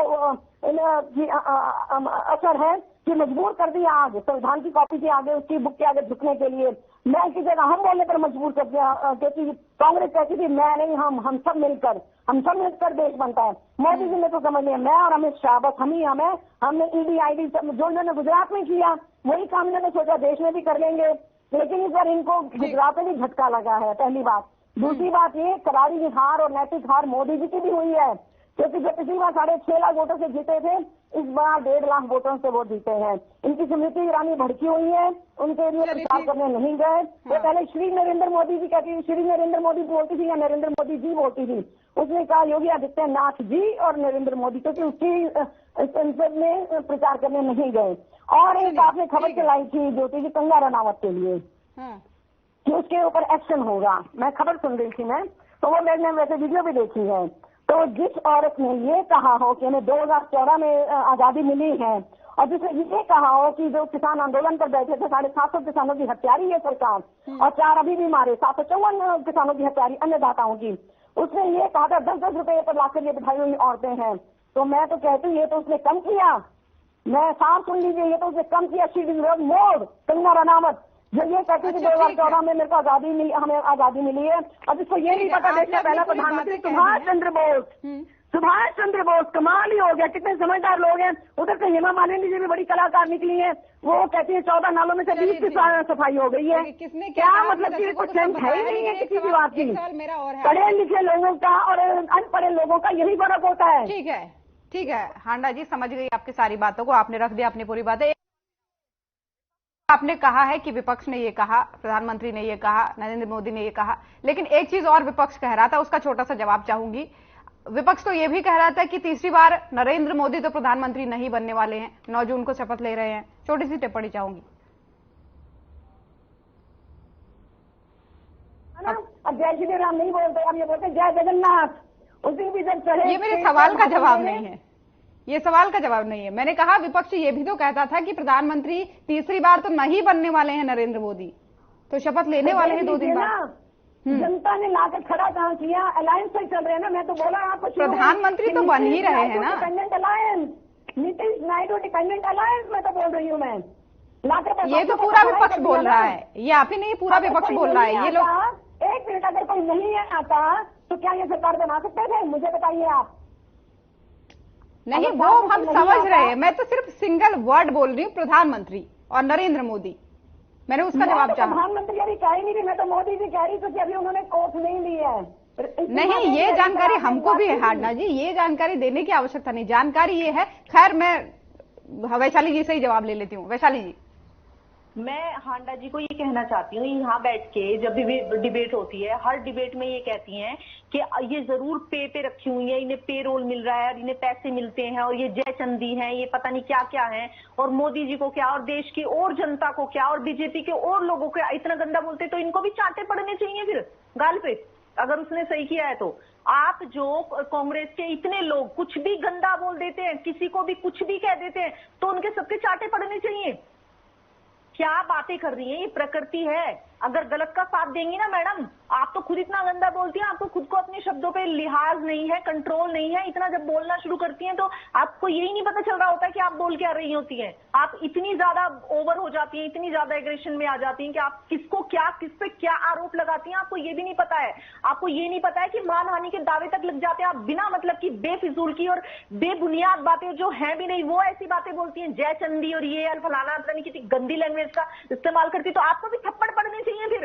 असर है कि मजबूर कर दिया आज संविधान की कॉपी के आगे, उसकी बुक के आगे झुकने के लिए। मैं की जगह हम बोलने पर मजबूर कर दिया, क्योंकि कांग्रेस कहती थी मैं नहीं, हम सब मिलकर देश बनता है। मोदी जी ने तो समझ लिया, मैं और अमित शाह बस हम ही हमने ईडी आईडी जो इन्होंने गुजरात में किया वही काम इन्होंने सोचा देश में भी कर लेंगे, लेकिन इस बार इनको गुजरात में भी झटका लगा है, पहली बात। दूसरी बात ये करारी हार और नैतिक हार मोदी जी की भी हुई है, क्योंकि जो पिछली बार 6.5 लाख वोटों से जीते थे, इस बार 1.5 लाख वोटों से वो जीते हैं। इनकी स्मृति ईरानी भड़की हुई है, उनके लिए प्रचार करने नहीं गए। वो पहले श्री नरेंद्र मोदी जी कहती थी, श्री नरेंद्र मोदी बोलती थी या नरेंद्र मोदी जी बोलती थी, उसने कहा योगी आदित्यनाथ जी और नरेंद्र मोदी, क्योंकि उसकी संसद में प्रचार करने नहीं गए। और एक आपने खबर चलाई थी ज्योति जी कंगना रनावत के लिए कि उसके ऊपर एक्शन होगा, मैं खबर सुन रही थी तो वो मैंने वैसे वीडियो भी देखी है। तो जिस औरत ने ये कहा हो कि हमें 2014 में आजादी मिली है, और जिसने ये कहा हो कि जो किसान आंदोलन पर बैठे थे 750 किसानों की हत्यारी है सरकार, और 4 अभी भी मारे, 754 किसानों की हत्यारी अन्नदाताओं की, उसने ये कहा था 10-10 रुपए पर लाकर ये बिठाई हुई औरतें हैं। तो मैं तो कहती हूँ ये तो उसने कम किया, मैं साफ सुन लीजिए, ये तो उसने कम किया। She deserve more. Kangana Ranaut जो ये कहती थी 2014 में मेरे को आजादी मिली, हमें आजादी मिली है, अब इसको ये नहीं पता देश का पहला प्रधानमंत्री सुभाष चंद्र बोस कमाल ही हो गया, कितने समझदार लोग हैं। उधर से हेमा मालिनी जी भी बड़ी कलाकार निकली है, वो कहती है 14 नालों में से 20 की सफाई हो गई है। क्या मतलब कि कुछ सेंस है ही नहीं है किसी भी बात की। पढ़े लिखे लोगों का और अनपढ़े लोगों का यही फर्क होता है। ठीक है हांडा जी, समझ गई आपकी सारी बातों को, आपने रख दिया अपनी पूरी बातें। आपने कहा है कि विपक्ष ने ये कहा, प्रधानमंत्री ने ये कहा, नरेंद्र मोदी ने ये कहा, लेकिन एक चीज और विपक्ष कह रहा था, उसका छोटा सा जवाब चाहूंगी। विपक्ष तो ये भी कह रहा था कि तीसरी बार नरेंद्र मोदी तो प्रधानमंत्री नहीं बनने वाले हैं, 9 जून को शपथ ले रहे हैं। छोटी सी टिप्पणी चाहूंगी। अब जय श्री राम नहीं बोलते, अब ये बोलते जय जगन्नाथ। उस दिन भी जब चढ़े, ये मेरे सवाल का जवाब नहीं है, ये सवाल का जवाब नहीं है। मैंने कहा विपक्ष ये भी तो कहता था कि प्रधानमंत्री तीसरी बार तो नहीं बनने वाले हैं नरेंद्र मोदी, तो शपथ लेने वाले हैं 2 दिन बाद। जनता ने लाकर खड़ा कहाँ किया, अलायंस से चल रहे हैं ना। मैं तो बोला आपको प्रधानमंत्री तो बन ही रहे हैं ना, dependent alliance, Nitish Naidu dependent alliance, मैं तो बोल रही हूँ। मैं लाकर ये तो पूरा विपक्ष बोल रहा है, ये आप ही नहीं, पूरा विपक्ष बोल रहा है। ये लोग 1 मिनट, अगर कोई नहीं आता तो क्या ये सरकार बना सकते थे? मुझे बताइए आप। नहीं, वो हम समझ रहे हैं, मैं तो सिर्फ सिंगल वर्ड बोल रही हूँ, प्रधानमंत्री और नरेंद्र मोदी। मैंने उसका जवाब चाहा। प्रधानमंत्री अभी कह ही नहीं रही, मैं तो मोदी जी कह रही, क्योंकि अभी उन्होंने ओथ नहीं ली है। नहीं, ये जानकारी हमको भी है हांडा जी, ये जानकारी देने की आवश्यकता नहीं, जानकारी ये है। खैर मैं वैशाली जी से ही जवाब ले लेती हूँ। वैशाली जी, मैं हांडा जी को ये कहना चाहती हूँ, यहाँ बैठ के जब भी डिबेट होती है, हर डिबेट में ये कहती हैं कि ये जरूर पे रखी हुई है, इन्हें पे रोल मिल रहा है और इन्हें पैसे मिलते हैं, और ये जय चंदी है, ये पता नहीं क्या क्या है, और मोदी जी को क्या, और देश की और जनता को क्या, और बीजेपी के और लोगों को इतना गंदा बोलते, तो इनको भी चांटे पड़ने चाहिए फिर गाल पे, अगर उसने सही किया है तो। आप जो कांग्रेस के इतने लोग कुछ भी गंदा बोल देते हैं, किसी को भी कुछ भी कह देते हैं, तो उनके सबके चांटे पड़ने चाहिए। क्या बातें कर रही हैं, ये प्रकृति है। अगर गलत का साथ देंगी ना मैडम, आप तो खुद इतना गंदा बोलती हैं, आपको खुद को अपने शब्दों पे लिहाज नहीं है, कंट्रोल नहीं है, इतना जब बोलना शुरू करती हैं तो आपको यही नहीं पता चल रहा होता है कि आप बोल क्या रही होती हैं। आप इतनी ज्यादा ओवर हो जाती हैं, इतनी ज्यादा एग्रेशन में आ जाती हैं कि आप किसको क्या, किस पे क्या आरोप लगाती हैं, आपको ये भी नहीं पता है। आपको ये नहीं पता है कि मानहानि के दावे तक लग जाते हैं आप, बिना मतलब की बेफिजूल की और बेबुनियाद बातें जो है भी नहीं, वो ऐसी बातें बोलती हैं, जय चंदी और ये फलाना, पता नहीं कितनी गंदी लैंग्वेज का इस्तेमाल करती, तो आपको भी थप्पड़ पड़ने चाहिए फिर।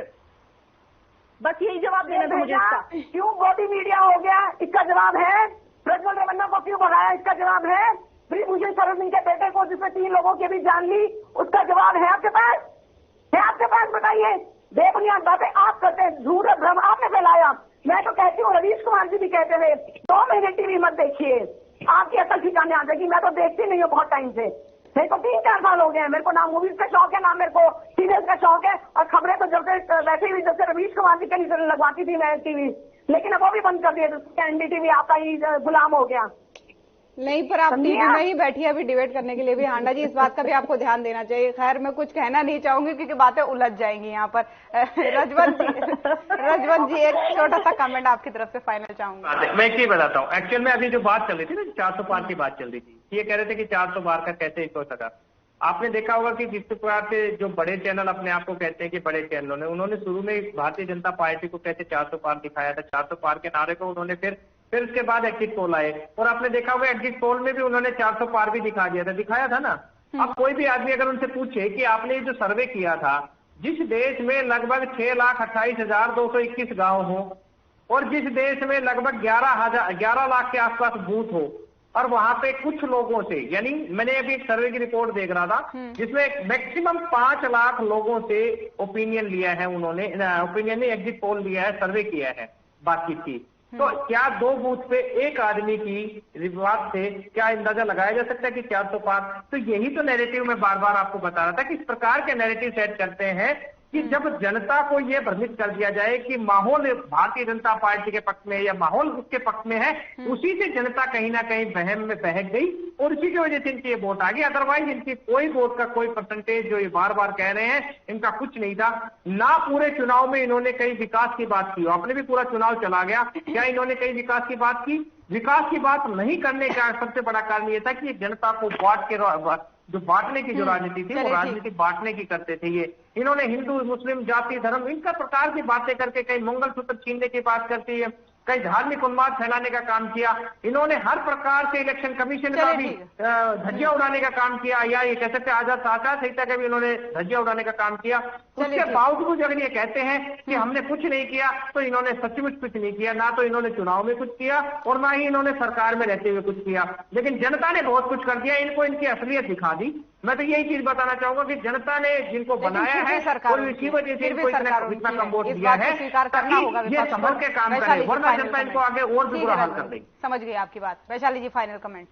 बस यही जवाब देना था मुझे इसका। क्यों बॉडी मीडिया हो गया, इसका जवाब है। प्रज्वल रेवन्ना को क्यों बढ़ाया, इसका जवाब है। ब्रिजभूषण शरण सिंह के बेटे को जिसमें 3 लोगों की भी जान ली, उसका जवाब है आपके पास, है आपके पास, बताइए। बेबुनियाद बातें आप करते हैं, झूठ और भ्रम आपने फैलाया। मैं तो कहती हूँ, रवीश कुमार जी भी कहते थे 2 महीने टीवी मत देखिए, आपकी अकल ठिकाने आ जाएगी। मैं तो देखती नहीं हूँ बहुत टाइम से, मेरे को 3-4 साल हो गए हैं। मेरे को ना मूवीज का शौक है, ना मेरे को सीरियल्स का शौक है, और खबरें तो जब से वैसे भी जब से रवीश कुमार जी के लिए लगवाती थी मैं टीवी, लेकिन अब वो भी बंद कर दिया, एनडीटीवी आपका ही गुलाम हो गया। नहीं, पर आप टीवी में ही बैठी है अभी डिबेट करने के लिए भी। हांडा जी, इस बात का भी आपको ध्यान देना चाहिए। खैर, मैं कुछ कहना नहीं चाहूंगी क्योंकि बातें उलझ जाएंगी यहाँ पर। रजवंत जी एक छोटा सा कमेंट आपकी तरफ से फाइनल चाहूंगा। मैं एक चीज बताता हूँ। एक्चुअल में अभी जो बात चल रही थी ना, 400 पार की बात चल रही थी, ये कह रहे थे कि 400 पार का कैसे हो सका। आपने देखा होगा कि जिस प्रकार से जो बड़े चैनल अपने आप को कहते हैं कि बड़े चैनलों ने, उन्होंने शुरू में भारतीय जनता पार्टी को कैसे 400 पार दिखाया था। 400 पार के नारे को उन्होंने फिर उसके बाद एग्जिट पोल आए, और आपने देखा होगा एग्जिट पोल में भी उन्होंने 400 पार भी दिखाया था ना। अब कोई भी आदमी अगर उनसे पूछे कि आपने जो सर्वे किया था, जिस देश में लगभग 6,28,221 गांव हो, और जिस देश में लगभग 11 लाख के आसपास बूथ हो, और वहां पे कुछ लोगों से, यानी मैंने अभी एक सर्वे की रिपोर्ट देख रहा था जिसमें मैक्सिमम 5 लाख लोगों से ओपिनियन लिया है उन्होंने, ओपिनियन नहीं एग्जिट पोल लिया है, सर्वे किया है, बातचीत की। तो क्या 2 बूथ पे एक आदमी की बात से क्या अंदाजा लगाया जा सकता है कि 400 पार? तो यही तो नैरेटिव में बार बार आपको बता रहा था कि इस प्रकार के नैरेटिव सेट करते हैं कि जब जनता को यह भ्रमित कर दिया जाए कि माहौल भारतीय जनता पार्टी के पक्ष में या माहौल उसके पक्ष में है, उसी से जनता कहीं ना कहीं वहम में बहक गई और इसी की वजह से इनकी ये वोट आ गई। अदरवाइज इनकी कोई वोट का कोई परसेंटेज, जो ये बार बार कह रहे हैं, इनका कुछ नहीं था ना। पूरे चुनाव में इन्होंने कहीं विकास की बात की, आपने भी पूरा चुनाव चला गया, क्या इन्होंने कहीं विकास की बात की? विकास की बात नहीं करने का सबसे बड़ा कारण ये था कि जनता को जो बांटने की जो राजनीति थी, वो राजनीति बांटने की करते थे ये। इन्होंने हिंदू मुस्लिम जाति धर्म इनका प्रकार की बातें करके कहीं मंगलसूत्र छीनने की बात करती है, कहीं धार्मिक उन्माद फैलाने का काम किया। इन्होंने हर प्रकार से इलेक्शन कमीशन का भी धज्जिया उड़ाने का काम किया, या ये कह सकते आचार संहिता का भी इन्होंने धज्जिया उड़ाने का काम किया। उसके बावजूद अगर ये कहते हैं कि हमने कुछ नहीं किया, तो इन्होंने सचमुच कुछ नहीं किया। ना तो इन्होंने चुनाव में कुछ किया और ना ही इन्होंने सरकार में रहते हुए कुछ किया, लेकिन जनता ने बहुत कुछ कर दिया, इनको इनकी असलियत दिखा दी। मैं तो यही चीज बताना चाहूंगा कि जनता ने जिनको बनाया है और इसी वजह से इनको इतना कम वोट दिया है, ताकि ये संभल के काम करे, वरना जनता इनको आगे और भी बुरा हाल कर देगी। समझ गई आपकी बात। वैशाली जी, फाइनल कमेंट।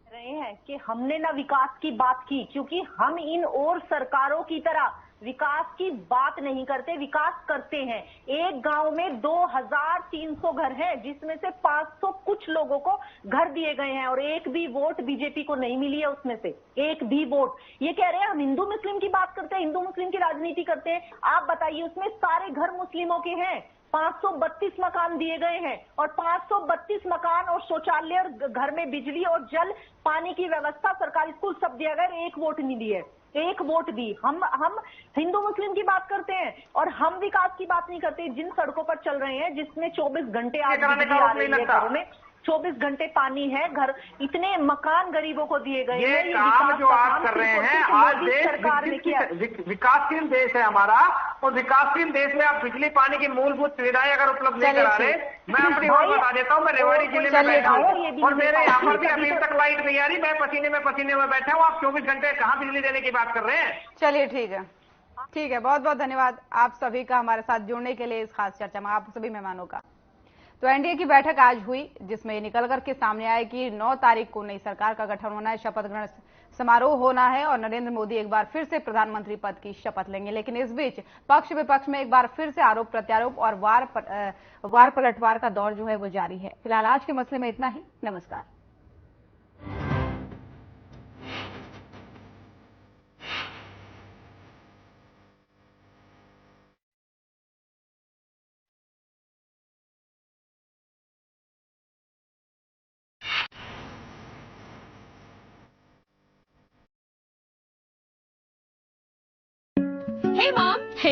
रहे हैं कि हमने ना विकास की बात की, क्योंकि हम इन और सरकारों की तरह विकास की बात नहीं करते, विकास करते हैं। एक गांव में 2300 घर हैं, जिसमें से 500 कुछ लोगों को घर दिए गए हैं, और एक भी वोट बीजेपी को नहीं मिली है उसमें से, एक भी वोट। ये कह रहे हैं हम हिंदू मुस्लिम की बात करते हैं, हिंदू मुस्लिम की राजनीति करते हैं। आप बताइए, उसमें सारे घर मुस्लिमों के हैं। 532 मकान दिए गए हैं, और 532 मकान और शौचालय और घर में बिजली और जल पानी की व्यवस्था, सरकारी स्कूल सब दिया गया, एक वोट नहीं दिए, एक वोट दी। हम हिंदू मुस्लिम की बात करते हैं और हम विकास की बात नहीं करते। जिन सड़कों पर चल रहे हैं, जिसमें 24 घंटे आज बिजली आ रही है, घरों में 24 घंटे पानी है, घर, इतने मकान गरीबों को दिए गए हैं। ये काम जो आप कर रहे हैं, आज देश विकासशील देश है हमारा, और विकासशील देश में आप बिजली पानी की मूलभूत सुविधाएं अगर उपलब्ध नहीं करा रहे। मैं अपनी और बता देता हूँ, मैं रेवाड़ी जिले में बैठा हूँ और मेरे यहाँ पर भी अभी तक लाइट नहीं आ रही, मैं पसीने में बैठा हूँ। आप 24 घंटे कहाँ बिजली देने की बात कर रहे हैं? चलिए, ठीक है, ठीक है। बहुत बहुत धन्यवाद आप सभी का हमारे साथ जुड़ने के लिए इस खास चर्चा में, आप सभी मेहमानों का। तो एनडीए की बैठक आज हुई, जिसमें ये निकल करके सामने आया कि 9 तारीख को नई सरकार का गठन होना है, शपथ ग्रहण समारोह होना है और नरेंद्र मोदी एक बार फिर से प्रधानमंत्री पद की शपथ लेंगे। लेकिन इस बीच पक्ष विपक्ष में एक बार फिर से आरोप प्रत्यारोप और वार पलटवार का दौर जो है वो जारी है। फिलहाल आज के मसले में इतना ही। नमस्कार। Hey, Mom.